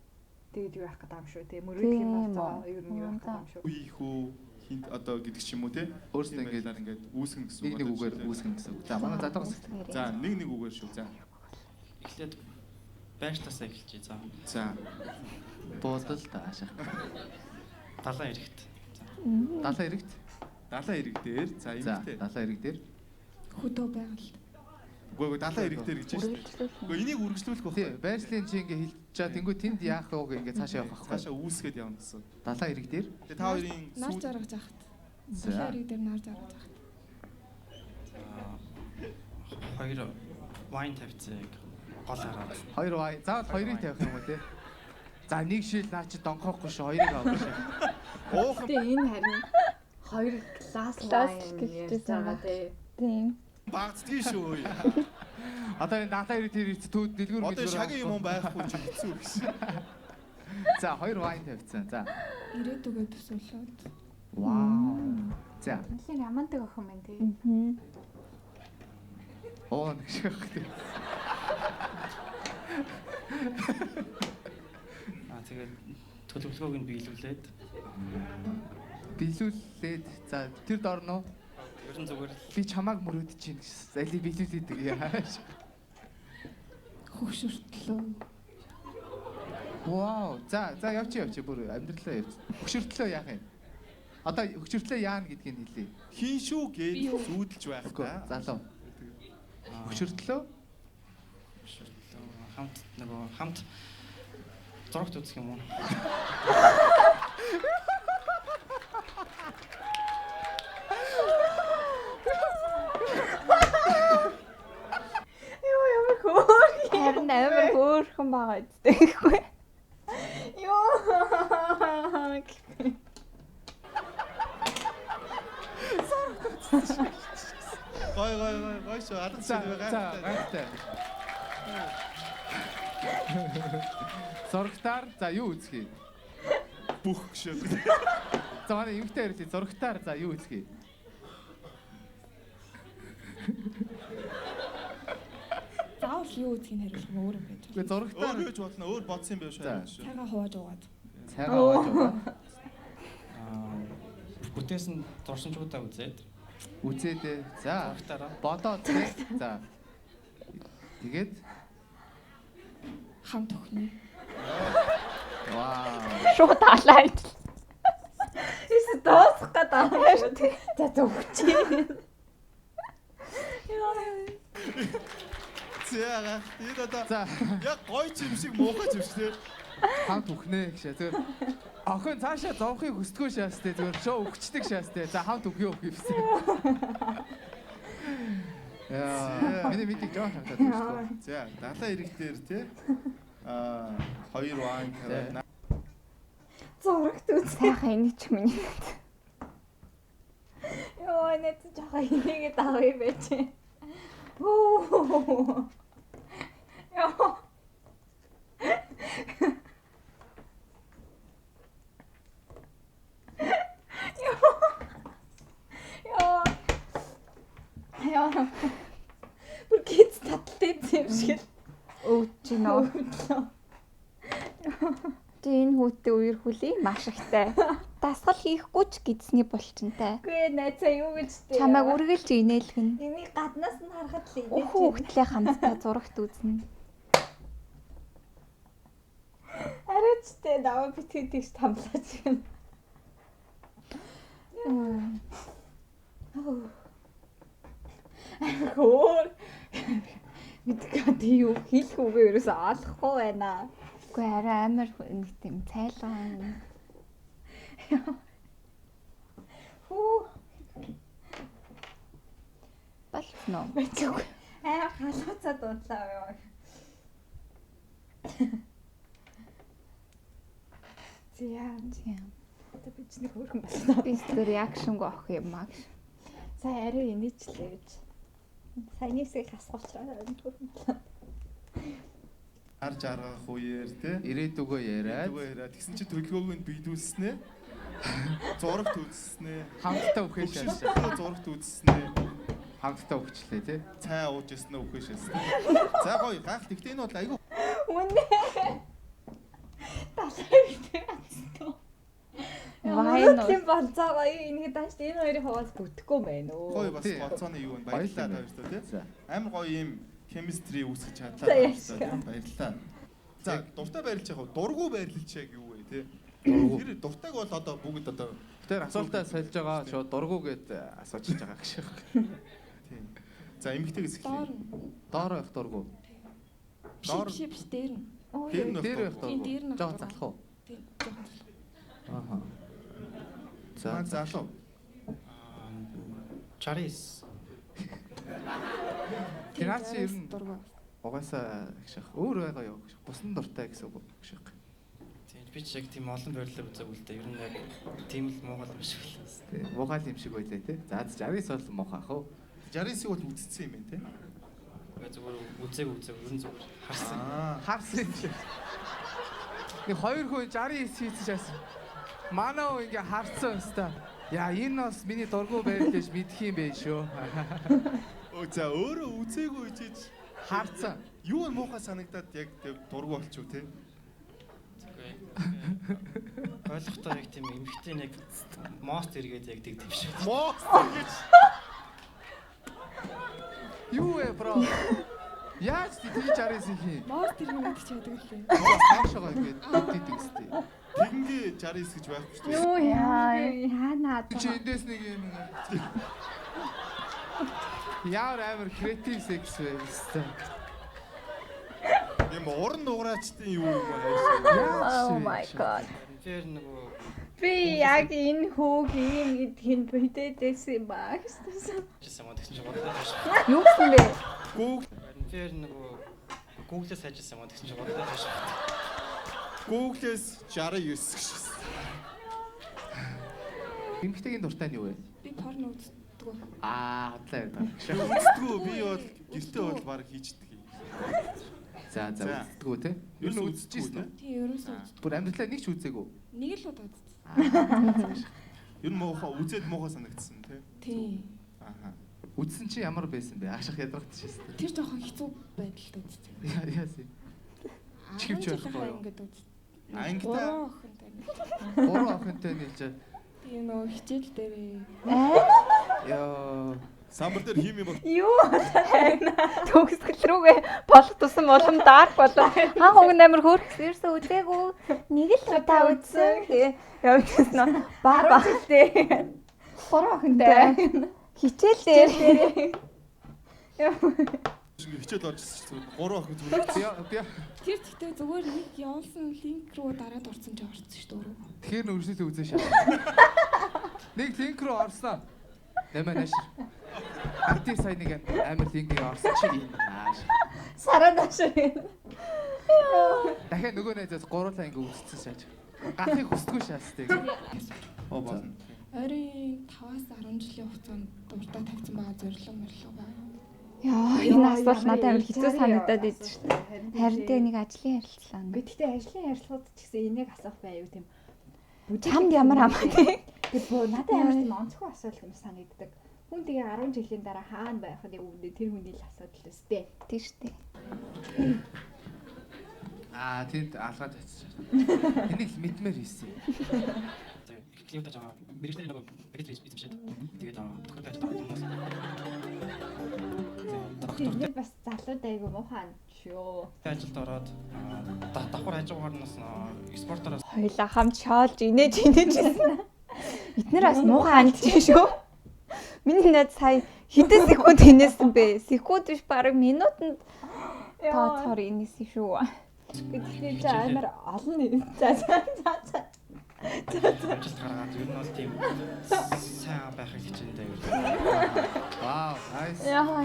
B: тэгээд юу яах гэдэг юм шүү те. Мөрөөдлийн болцоо ер нь юу яах гэдэг юм шүү.
D: хийх үү хинт одоо гэдэг ч юм уу те.
C: Өөрсдөө
D: Тийм
C: ингээд
D: байдлаар ингээд үүсгэн гэсэн
C: нэг үгээр үүсгэн гэсэн үг. За манай залуугаас
D: За нэг үгээр шүү. За.
E: Эхлээд байртаасаа эхэлчихье. За.
D: За.
C: буудал таашаа.
E: Далайн эрэхт.
C: Далайн эрэгт.
D: Далайн эрэг дээр за
C: За
D: эмэгтэй.
C: далайн эрэг дээр.
F: хөдөө байгаль.
D: Үгүй далайн эрэг дээр гэж байна шүү дээ. Үгүй энийг үргэлжлүүлэх
C: Тий,
D: байхгүй.
C: байршлын чи ингээ хэлж чаа тэнгуү тэнд яах вэ гэ ингээ цаашаа явах
D: Цаашаа
C: байхгүй.
D: үүсгээд явна гэсэн.
C: Далайн эрэг дээр.
D: Тэгээ та хоёрын
F: Нар
D: сүүл
F: жаргаж ахт.
C: За.
F: Далайн дээр нар жаргаж ахт.
E: Хоёр вайн тавьцыг гол хараад.
C: Хоёр бай. Заавал хоёрыг тавих юм уу те? За нэг шил наа чи донхоохгүй ш хоёрыг авах ш.
D: уухан
B: Гэтэ энэ харин хоёр класс
A: Класс
B: лайн
A: гэж
B: ярьж байгаа те.
A: Тийм.
D: багцдгийг шүү.
C: Одоо энэ далайн эрэг дээр түүд дэлгүүр
D: Одоо шагийн юм байхгүй ч хэцүү гэсэн.
C: За хоёр вайн тавьсан. За.
F: Ирээдүгээ төсөөлөөд.
C: Вау. За.
B: Үнэхээр ямантай охин байна те.
C: Оо нэг шиг байх те.
E: Тэгээд төлөвлөгөөг нь биелүүлээд
C: Билүүлээд за тэр дорно
E: ер нь зүгээр л
C: би чамааг мөрөөдөж чинь гэсэн. Залийг билүүлээд яаш.
F: Хөгшөртлөө.
C: Вау. За явчих бүр амьдралаа явчих. Хөшөртлөө яах юм? Одоо хөшөртлөө яана гэдгийг хэлье.
D: Хин шүү гэж зүүдэлж байх
C: Үгүй
D: та.
C: залуу. Хөшөртлөө
E: хамт зурагт үзэх юм уу?
B: Юу ямар хөөр.
A: Харин амар хөөрхөн байгаа үстэй гэхгүй.
B: Юу.
D: Гой шүү. Алан шиг
C: гайхалтай. Зурагтаар за юу үзхий?
D: Бүх шүү.
C: За манай юутай ярьж зурагтаар за юу үзхий?
F: Заавал юу үзхийг хариулах өөр юм байж.
C: Гэ зурагтаар
D: Өөр гэж болно. Өөр бодсон юм биш үү?
F: Цагаан хувааж уугаад.
C: цайгаа аваад байгаа.
E: Бүтээсэн зурсанчуудаа үзээд
C: Үзээдээ. За
E: зурагтаараа
C: бодоод тий. За. Тэгээд
F: Хамт өхнө.
C: вау.
A: Шууд алаад.
B: Эс доосох гэдэг юм тий. За зөвчээ.
D: Зяага. Энэ одоо
C: За
D: яг гой ч юм шиг муухай ч юм шиг тий.
C: хамт үхнэ гэшээ зүгээр. Охин цаашаа зовхыг хүсдэггүй шаастай зүгээр шоу өгчдөг шаастай. За хамт үхээ өгөхийвсэн. Яа, миний мэдик жоо хатаад байна шүү.
D: За, далаа ирэх дээр тий. 2 ван караа.
B: Зурагт үз.
A: Сайхан энэ ч миний.
B: Йоо, энэ жоохон инээгээд авъя байж. Оо. Йоо. Яа. Бүр гиз таталтай юм шиг.
A: Өвч нөө. Тэ энэ хүүтэй үерхүүлээ маш ихтэй. Дасгал хийхгүй ч гидсний булчинтай.
B: Үгүй найзаа юу гэж тээ.
A: Чамайг үргэлж инээлгэн.
B: Энийг гаднаас нь харахад л инээж.
A: Хүүхдлээ хамтдаа зурагт үзнэ.
B: Арайч тээ даваа битгий тийш тамлаач юм. Хөөр. Мэдээ юу хийх үгүй ерөөсөө олохгүй байна.
A: Үгүй арай амар нэг тийм цайлгаан.
B: Хүү.
A: Болцно.
B: Бачгүй. Халууцаад унтлаа ёо. Тийм. Одоо би ч нэг хөөрхөн байна.
A: Би зөв реакшнг авах юм аа.
B: Сая арай инээчлээ гэж. Саянысыг асуучраа хөөрхөн байна.
D: Арж аргах үеэр тий.
C: Ирээдүгөө яриад
D: Тэгсэн чи төлөвлөгөөг нь биелүүлснэ. Зурагт үзснэ.
C: хамтдаа үхээ шаасаа.
D: Шашаа зурагт үзснэ.
C: Хамтдаа үхчлээ тий.
D: Цай ууж яснаа үхээ шаснэ. За гоё гайхалтай. Тэгтээ энэ бол айгүй
B: Үнэ.
A: Вайн
B: Тийм болцоогоо энийг дааш энэ хоёрын хаваас бүтэхгүй байна
D: гоё
B: өө.
D: бас
C: Тий.
D: бодцооны юу вэ? Баярлалаа
C: Баярлалаа.
D: тавьж тий.
C: За.
D: Амар гоё юм chemistry үүсгэж
B: За,
D: чадлаа.
B: яаш.
D: Баярлалаа. За, дуртай баярлж яг дургу баярлж яг юу вэ тий?
C: Дургу.
D: Тэр дуртайг бол одоо бүгд одоо
C: Тэр асуултаа сольж байгаа шууд дургу гэд асууж байгаа гэж байна.
D: тий. За, эмгтэйгээс
F: Доор.
D: эхлэе.
C: Доор байх дургу.
D: Доор.
F: Шипс дээр нь.
D: Тэр нь
C: Дээр байх
F: Тийм, дээр
C: дургу.
F: нь
C: Жоо
F: дургу.
C: залах уу?
F: Тийм. жоохон.
C: Ааха.
D: За, залуу.
E: Чарис
C: Тэрнаас чи ер нь
F: дургу.
C: угаасаа гэх өөр байгаа юу гэх бусан дуртай гэсэн үг гэх.
E: тийм би ч яг тийм олон байрлал үзээгүй л дээ. Ер нь яг тийм л Монгол юм шиг л.
C: Тий. Мугаал юм шиг байлаа тий. За 60 бол муухай ах уу.
D: 60-ыг бол үзсэн юм байна тий.
E: Гэ зүгээр үзээгүй ер нь зүгээр харсан.
C: Харсан юм шиг. Нэг хоёр хүн 69 хийчих шаасан. Манай уу ингээ харцсан өстой. Яа энэ бас миний дургу байрлаж мэдх юм бэ шүү.
D: Оо за өөрөө үзээгүй чиж
C: Харцсан.
D: юу нь муухай санагдаад яг дургу болчихв тий.
E: Ойлгохдоо яг тийм эмхтэй нэг мост эргээд яг тэгдэв шүү.
D: Моос гэж
C: Юу вэ бро? Яаж ти 60 хий?
F: Моор тэр юм гэж чаддаг лээ.
C: Хаашаа ингээд дийдэг сте.
D: тэгингээ 60 гэж байхгүй шүү дээ.
B: Юу яа.
A: Хаанаа
C: Чи эндээс нэг юм. Яар амар креатив секс вэ гэсэн.
D: юм уран нуграачдын юу юм аа.
A: Oh my god.
E: Тэр нөгөө
B: Би яг энэ хөөгийн гэдгийг бидэдээс юм ба гэсэн.
E: жисэн мод гэсэн чинь бодлоо.
A: Юу гэсэн бэ?
D: Google
E: Тэр нөгөө Google-с хайжсан мод гэсэн чинь бодлоо.
D: Google-с 69 гэж.
C: Эмэгтэйгийн дуртай нь юу вэ?
F: Би порно үздэг.
C: Бодлоо яваад.
D: Үздэггүй би бол гэртээ бол баг хийждэг.
C: За үздэггүй те. Юу нь үзчихсэн үү?
F: Тийм ерөөсөө үздэг.
C: Бүр амьдралаа нэг ч үзээгүй.
F: Нэг л удаа үзсэн.
D: Ер нь муухай үзээд муухай санагдсан тий.
F: Тийм.
D: Ааха.
C: Үзсэн чи ямар байсан бэ? Ашиг ядрагдчихсэн.
F: Тэр жоохон хэцүү байдалд үзсэн.
C: Яасан. Чивч байхгүй юу?
F: Ингээд үзсэн.
D: Ангитай.
C: Гурван охинтой нийлж.
F: Тийм нөө хичээл дээрээ.
C: Яа.
D: Самбар дээр хийм юм бол
A: Юу төгсгөл рүүгээ болох тусам улам дарк болоо. Хаан хөнгөн амир хөөрхс ерөөсөө үзээгүй. Нэг л удаа үзсэн. Явчихсан нь баа
B: Тэ. Гурван охинтой.
A: хичээлээ.
D: хичээл орж ирсэн чинь гурван охин зүгээр.
C: Би
F: Тэр гэхдээ зүгээр нэг явуулсан линк руу дараад орсон ч орсон шүү дээ.
C: тэгэхээр нүрсэлээ үзэн шаа. Нэг линк руу орсон. Нэмэ нэш. Анти сайн нэг амар линкийг орсон чи нааш.
B: Сараа даашаа.
C: Дахиад нөгөө найзаас гурлаа ингэ үзсэн шааж. Гахыг хүсдэггүй шаастай.
D: Оо болно.
F: Ойрын 5-аас 10 жилийн хугацаанд дуртай тавьсан байгаа зорилго байна.
A: Яа, энэ асуулт надад амар хэцүү санагдаад идэв шүү дээ. Харин тэ нэг ажлын ярилцлаа.
B: Гэхдээ ажлын ярилцлагууд ч гэсэн энийг асуух байв тийм.
A: Чамд ямар хамаатай?
B: Тэгээ надад амар тийм онцгой асуулт юм санагддаг. Хүн тэгээ 10 жилийн дараа хаана байх вэ үндэ тэр хүний л асуудал өстэй.
A: Тийм шүү дээ.
C: Тэнд алгаад очиж. Энийг мэдмээр хийсэн.
E: Клиент ажаа мэрэгчний нөгөө бэлтгэж бичсэн шээ. Тэгээд доктор ажиж байгаа хүмүүс.
B: Тэгээд бас залууд айгу муухай шүү.
E: Ажилд ороод давхар хажуугаарнаас спортороос
A: Хоёлаа хамт шоолж инээж ирсэн. Эднэр бас муухай хандчих шүү. Миний найз сая хэдэн секунд инээсэн бэ? Секунд биш бараг минутанд тооцоор инээсэн шүү.
B: Гэхдээ чи амар олон юм. За.
E: ажилд гаргаад ер нь бол тийм сайн байхыг хичээдэг юу.
C: Вау, nice.
A: Яа.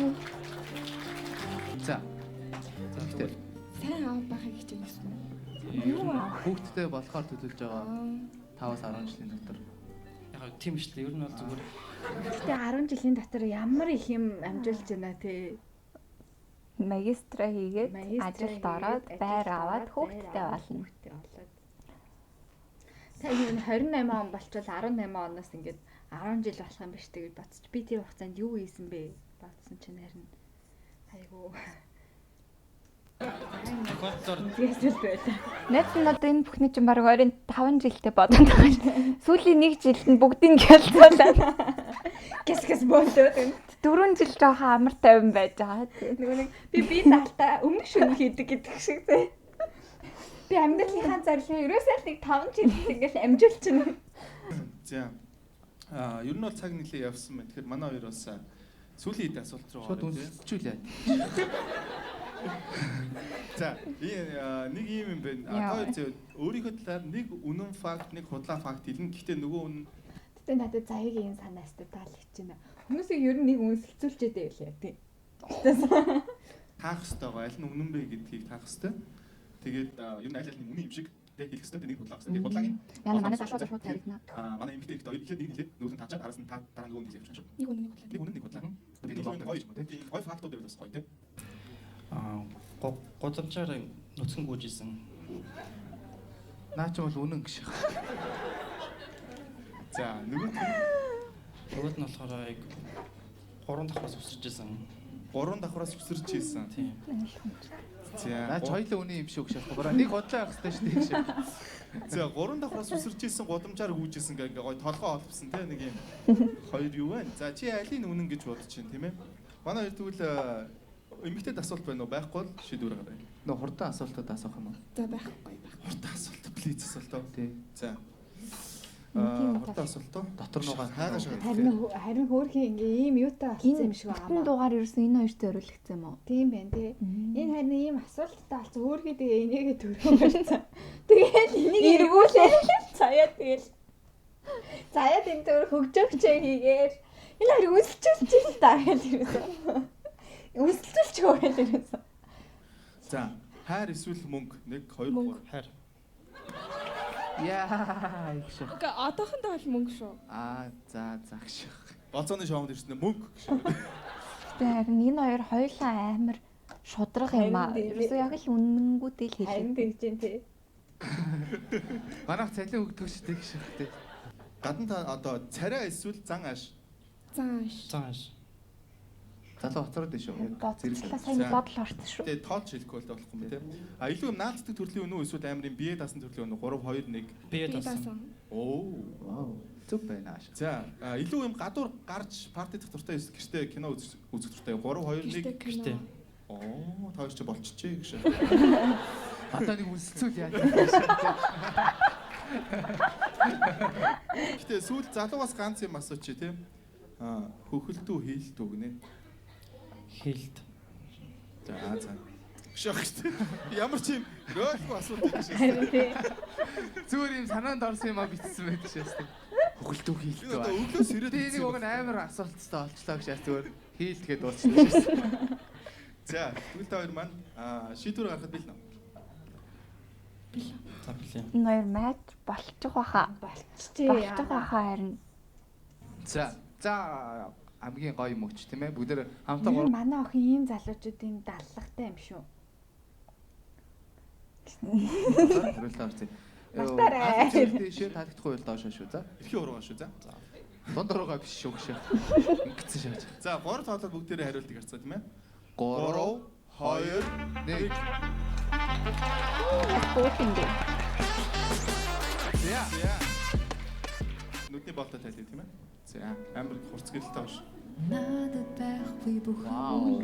C: За.
E: Зүгээр
F: Сайн аав байхыг хичээнэсэн.
C: Хүүхдтэй болохоор төлөвлөж байгаа 5-аас 10 жилийн дотор.
E: яг тийм шүү дээ. Ер нь бол зүгээр
B: Гэтэ 10 жилийн дотор ямар их юм амжуулж байна те.
A: Магистра хийгээд ажилд ороод байр аваад хүүхдтэй болно.
B: Та энэ 28 он болчвол 18 оноос ингээд 10 жил болох юм биш тэгээд бодчих. Би тэр хугацаанд юу хийсэн бэ? Бодсон чинь харин айгу.
E: тохиолдолд
B: Тэгээс байлаа.
A: Найз нь одоо энэ бүхний чинь баг 25 жилдээ бодоод байгаа шүү. Сүүлийн 1 жилд нь бүгдийг ялцуулаад
B: Гэс болоод энэ
A: 4 жил жоохон амар тайван байж байгаа.
B: нөгөө нэг би даалтаа өмнөх шөнө хийдэг гэдэг шиг те. Би амьдралынхаа зорилгоо ерөөсөө нэг 5 жил ингээл амжуулж байна.
D: За. Ер нь бол цаг нэлээ явсан байна. Тэгэхээр манай хоёр бас сүүлийн хэд асуулт руу
C: Шууд
D: орё.
C: үнсэлчүүлээ.
D: За, нэг юм юм байна. Одоо зөв өөрийнхөө талаар нэг үнэн факт, нэг худлаа факт хэлнэ. Гэхдээ нөгөө үнэн
B: Гэтэ надад заягийн санаастай таалагдж байна. Хүмүүсийг ер нь нэг үнсэлцүүлчихэд байлаа тий.
D: таах хэрэгтэй байгаа. Аль нь үнэн бэ гэдгийг таах хэрэгтэй. Тэгээд ер нь аль аль нь үнэн юм шиг хэлэх хэрэгтэй. Нэг худлаа хэрэгтэй. Худлагын
A: Яна манай залуу залуу таригна.
D: манай эмэгтэй ихтэй хоёр ихэд нэг хэлээ. Нүүрэн таачаад араас нь та дараа нөгөө нэг хэлж байна.
F: Нэг үнэн нэг
D: Нэг үнэн нэг худлаа. Тэгээд энэ гоё юм тий. Гоё фактууд дээр бас гоё тий.
E: годамжаар нүцгэн гүйжсэн.
C: Наа чи бол үнэн гişх.
D: За, нөгөөх
E: Нөгөөд нь болохоор яг 3 давхраас өсөрч исэн.
D: 3 давхраас өсөрч ийсэн.
E: Тийм.
D: За,
C: Наа чи хоёлаа үнэн юм шиг гişх. Нэг бодлоо авах хэрэгтэй шүү дээ.
D: За 3 давхраас өсөрч ийсэн, годамжаар гүйжсэн гэх ингээ гоё толгоо олвсон те нэг юм. Хоёр юу вэ? За чи алийг үнэн гэж бодож чинь тийм ээ? Манай хоёр тэгвэл эмэгтэйд асуулт байна уу? Байхгүй бол шийдвэр гаргая.
C: Нөө хурдан асуултууд асуух юм уу?
F: За байхгүй байх.
D: Хурдан асуулт, плиз асуулт.
C: Тий.
D: За. Хортой асуултоо.
C: Дотор нугаа
D: хайгаш.
B: Харин хөөрхий ингээ ийм юутай болсон юм шиг
A: энэ дугаар ерөөсөн энэ хоёрт зориулагдсан юм уу?
B: Тийм байна тий. Энэ харин ийм асуулттай болсон хөөрхий тэгээ энийгээ төрхөн барьсан. Тэгээд энийг эргүүлээ. Заяа энэ төр хөгжөөгчээ хийгээр энэ хоёр үсэлчүүлж юм да гэж ирсэн. Үсэлчүүлж хөөрхий ирсэн.
D: За, хайр эсвэл мөнгө 1 2 3.
E: Хайр.
C: Яа их шиг.
G: Окей, одоохондоо бол мөнгө шүү.
C: За загших.
D: Болцооны шоунд ирсэн мөнгө гэж.
A: Гэтэ харин энэ хоёр хоёулаа амар шудрах юм аа. Ерөөсөө яг л үнэнгүүдийг
B: Харин
A: хэлээ.
B: тэгж дээ тий.
C: Манайх цалин өгдөгчтэй гэх шиг тий.
D: Гадна та одоо царай эсвэл зан ааш.
E: Зааш.
C: Залуу хоцроод дээ шүү.
A: Боцлоо сайн бодол орсон шүү.
D: Тэгээ тоолж хэлэхгүй бол болохгүй юм тий. Илүү юм наалцдаг төрлийн үнэ үү эсвэл амар юм бие даасан төрлийн үнэ 3 2 1.
E: Бие дасан.
D: Оо.
C: Вау. Зүг байна ааш.
D: За, илүү юм гадуур гарч парти дэх туртай гэртээ кино үзэх туртай 3 2 1.
E: Гэртээ.
D: Оо, та хоёр ч болчихжээ гэж.
C: Одоо нэг үнсэлцүүл яа.
D: Гэтэ сүүл залуугаас ганц юм асууч тий. Хөхөлтөө хийлтүү гинэ.
E: Хийлт.
D: За. Шогт. Ямар ч юм ролгүй асуулт гэж шээ.
B: Харин тий.
C: Зүгээр юм санаанд орсон юм а битсэн байдаг шээ. Хөхөлтөө хийлтүү.
D: Одоо өглөөс ирээд
C: би нэг уг нь амар асуулттай олчлоо гэж зүгээр хийлтгээд дуусчихсан шээ.
D: За, тэгвэл та хоёр маань шийдвэр гаргахад бил нөө.
E: За билээ.
A: Энэ хоёр матч болчих واخа. Болчих واخа харин.
C: За хамгийн гоё мөч тийм ээ. Бүгдээр хамтаа
B: Энэ манай охин ийм залуучуудын даллагтай юм шүү.
C: хариултаа орсон.
B: Мартаарай.
C: Шээ таалагдахгүй бол доошоо шүү. За.
D: Эрхийн уруугаа шүү. За.
C: Дунд уруугаа биш шүү гэж. Ингэсэн шааж.
D: За, 3 тоглоод бүгдээрээ хариултыг харцгаа тийм ээ. 3 2 1.
A: Бөөхгүй.
C: За.
D: Нүдний болтой тайлбар тийм ээ. За, амар хурцгэлтэй баш.
C: Вау.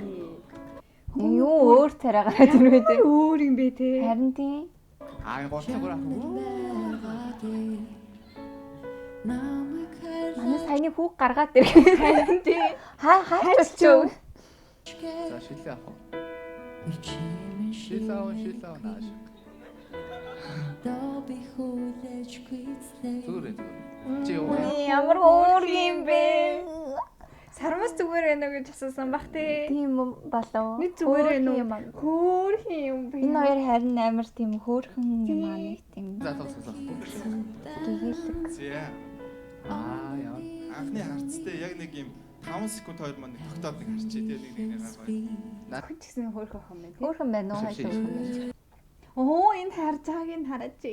A: Юу өөр царай гараад ирвэ дээ.
B: Өөр юм бэ те.
A: Харин тийм.
C: Гоцлог ураа.
A: Манай саяны хүүг гаргаад ирэх. Харин тийм. Хаач юу?
C: За шилээ авах уу? Шилээ нааш. Зүгээр. Чи юу?
A: Ямар өөр юм бэ?
B: Сармас зүгээр байна уу гэж асуусан бах те.
A: Тийм болов.
B: Нэг зүгээр байна
A: юм аа.
B: уу? Хөөрхий юм бэ.
A: Энэ хоёр харин амар тийм хөөрхөн юм аа нэг тийм.
C: Залуусаа.
A: Гэгээлэг.
D: За.
C: Яа.
D: Анхны харцтай яг нэг юм 5 секунд хоёр маань тогтоод нэг харчээ тий нэг гаргая.
B: Нахын ч гэсэн хөөрхөн охин байна те.
A: Хөөрхөн байна уу хайлт хөөрхөн байна.
B: Оо энэ харж байгааг нь хараач.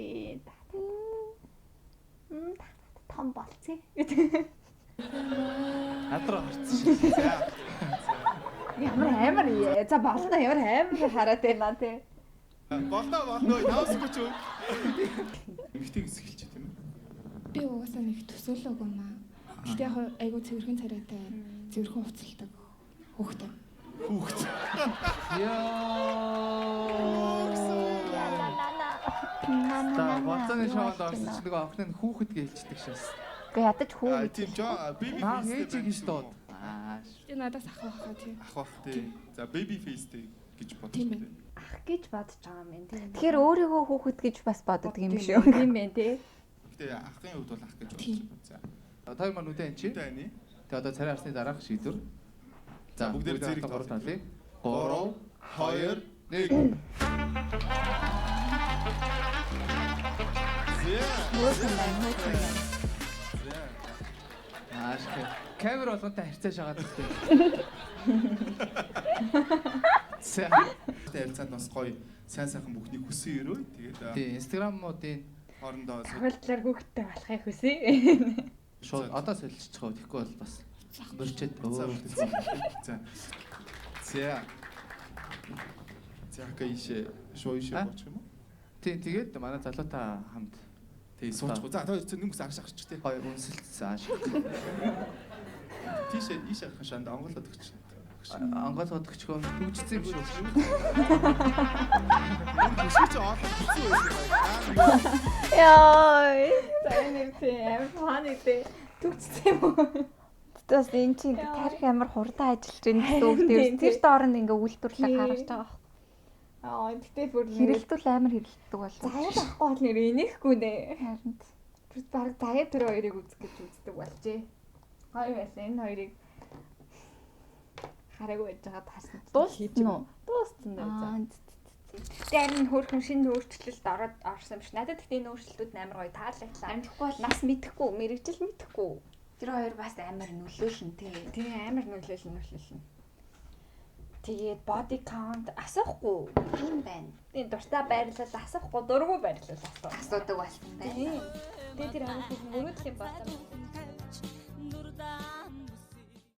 B: Том болцъя.
C: Хадраа харцсан шүү.
D: За.
B: Ямар ээ. За болно ямар амар хараад байна те.
D: Болноо 5 секунд ч үү. Эмхтэй хэсгэлч тийм ээ.
G: Би угаасаа нэг төсөөлөөгүй юм аа. Гэтэ яг айгу цэвэрхэн царайтай, цэвэрхэн уцалдаг хүүхдээ.
D: Хүүхд.
C: За боцооны шоунд орсон ч нэг охин нь хүүхэд гэлчдэг шээс.
A: Гэхдээ ядаж хүү.
D: Тийм жоо baby
C: Наа
D: face
C: ээжиг гэж дууд.
G: Би надаас ах байхаа тий.
D: ах бах тий. За baby face тий гэж бодож
G: Тийм
D: байна.
B: Ах гэж бодож байгаа юм тийм.
A: Тэгэхээр өөрийгөө хүүхэд гэж бас боддог юм шүү.
B: Тийм байна те.
D: Гэтэ ахын хувьд бол ах гэж бодож
G: Тийм.
D: байна. За.
C: Одоо хоёр маань үдэ энэ чи.
D: Тэний.
C: Тэгээ одоо царай арсны дараах шийдвэр. За
D: Бүгдээр зэрэг
C: гурав талыг.
D: 3 2 1.
A: Хөөрхөн байна, хөөрхөн байна.
C: Ааш камер болгонтой харьцааш байгаа гэдэг. За.
D: Харилцаанд бас гоё сайн сайхан бүхнийг хүсэн өрөө. Тэгээд
C: Тий, инстаграмуудын
D: хоорондоо
B: Тохиолдлоор хүүхдтэй болохыг хүсье.
C: шууд одоо солилцчих уу тэгэхгүй бол бас бүрчээд
D: За. За. За гаиш шоуш болчих юм уу?
C: тий тэгээд манай залуутай хамт
D: Тэгээ суучих. За та нэг үс аргаш гарч тий.
C: гоё үнсэлцсэн ааш.
D: Тийш ийш хашаанд онголоод өгч.
C: Ангол бодогчгоо хөгжсөн юм шүү.
D: Өшөөч оолох хэцүү байсан байна.
A: Яа.
B: Амир фанидэ төгссөн юм уу?
A: Тэс энэ чинь тарих амар хурдан ажиллаж байна гэсэн үг. Тэр дооронд ингээ үйлдвэрлэх харагдаж байгаа.
B: Тэгтээ бүр
A: Хэрэлдүүл амар хэрэлддэг болов.
B: заяа байхгүй бол нэр инехгүй нэ.
A: Харин
B: Тэр баг заяа тэр хоёрыг үзэх гэж үздэг болжээ. Хоёр байсан энэ хоёрыг хараагүй байж байгаа таарсан.
A: дууссан уу?
B: Дууссан дээ.
A: Харин хөөрхөн шинэ өөрчлөлт орсон биш. Надад гэхдээ энэ өөрчлөлтүүд амар гоё таалагдлаа.
B: Амжихгүй бол
A: Нас мэдэхгүй, мэрэгжил мэдэхгүй.
B: тэр хоёр бас амар нөлөөлнө тий.
A: Тэгээ амар нөлөөлнө. Тэгээд body count асуухгүй юм байна. Тийм дуртай байрлал асуухгүй, дургу байрлал асуудаг
B: асуудаг болсон тий.
A: Тэгээ тэр хамгийн мөрөдлийн болсон.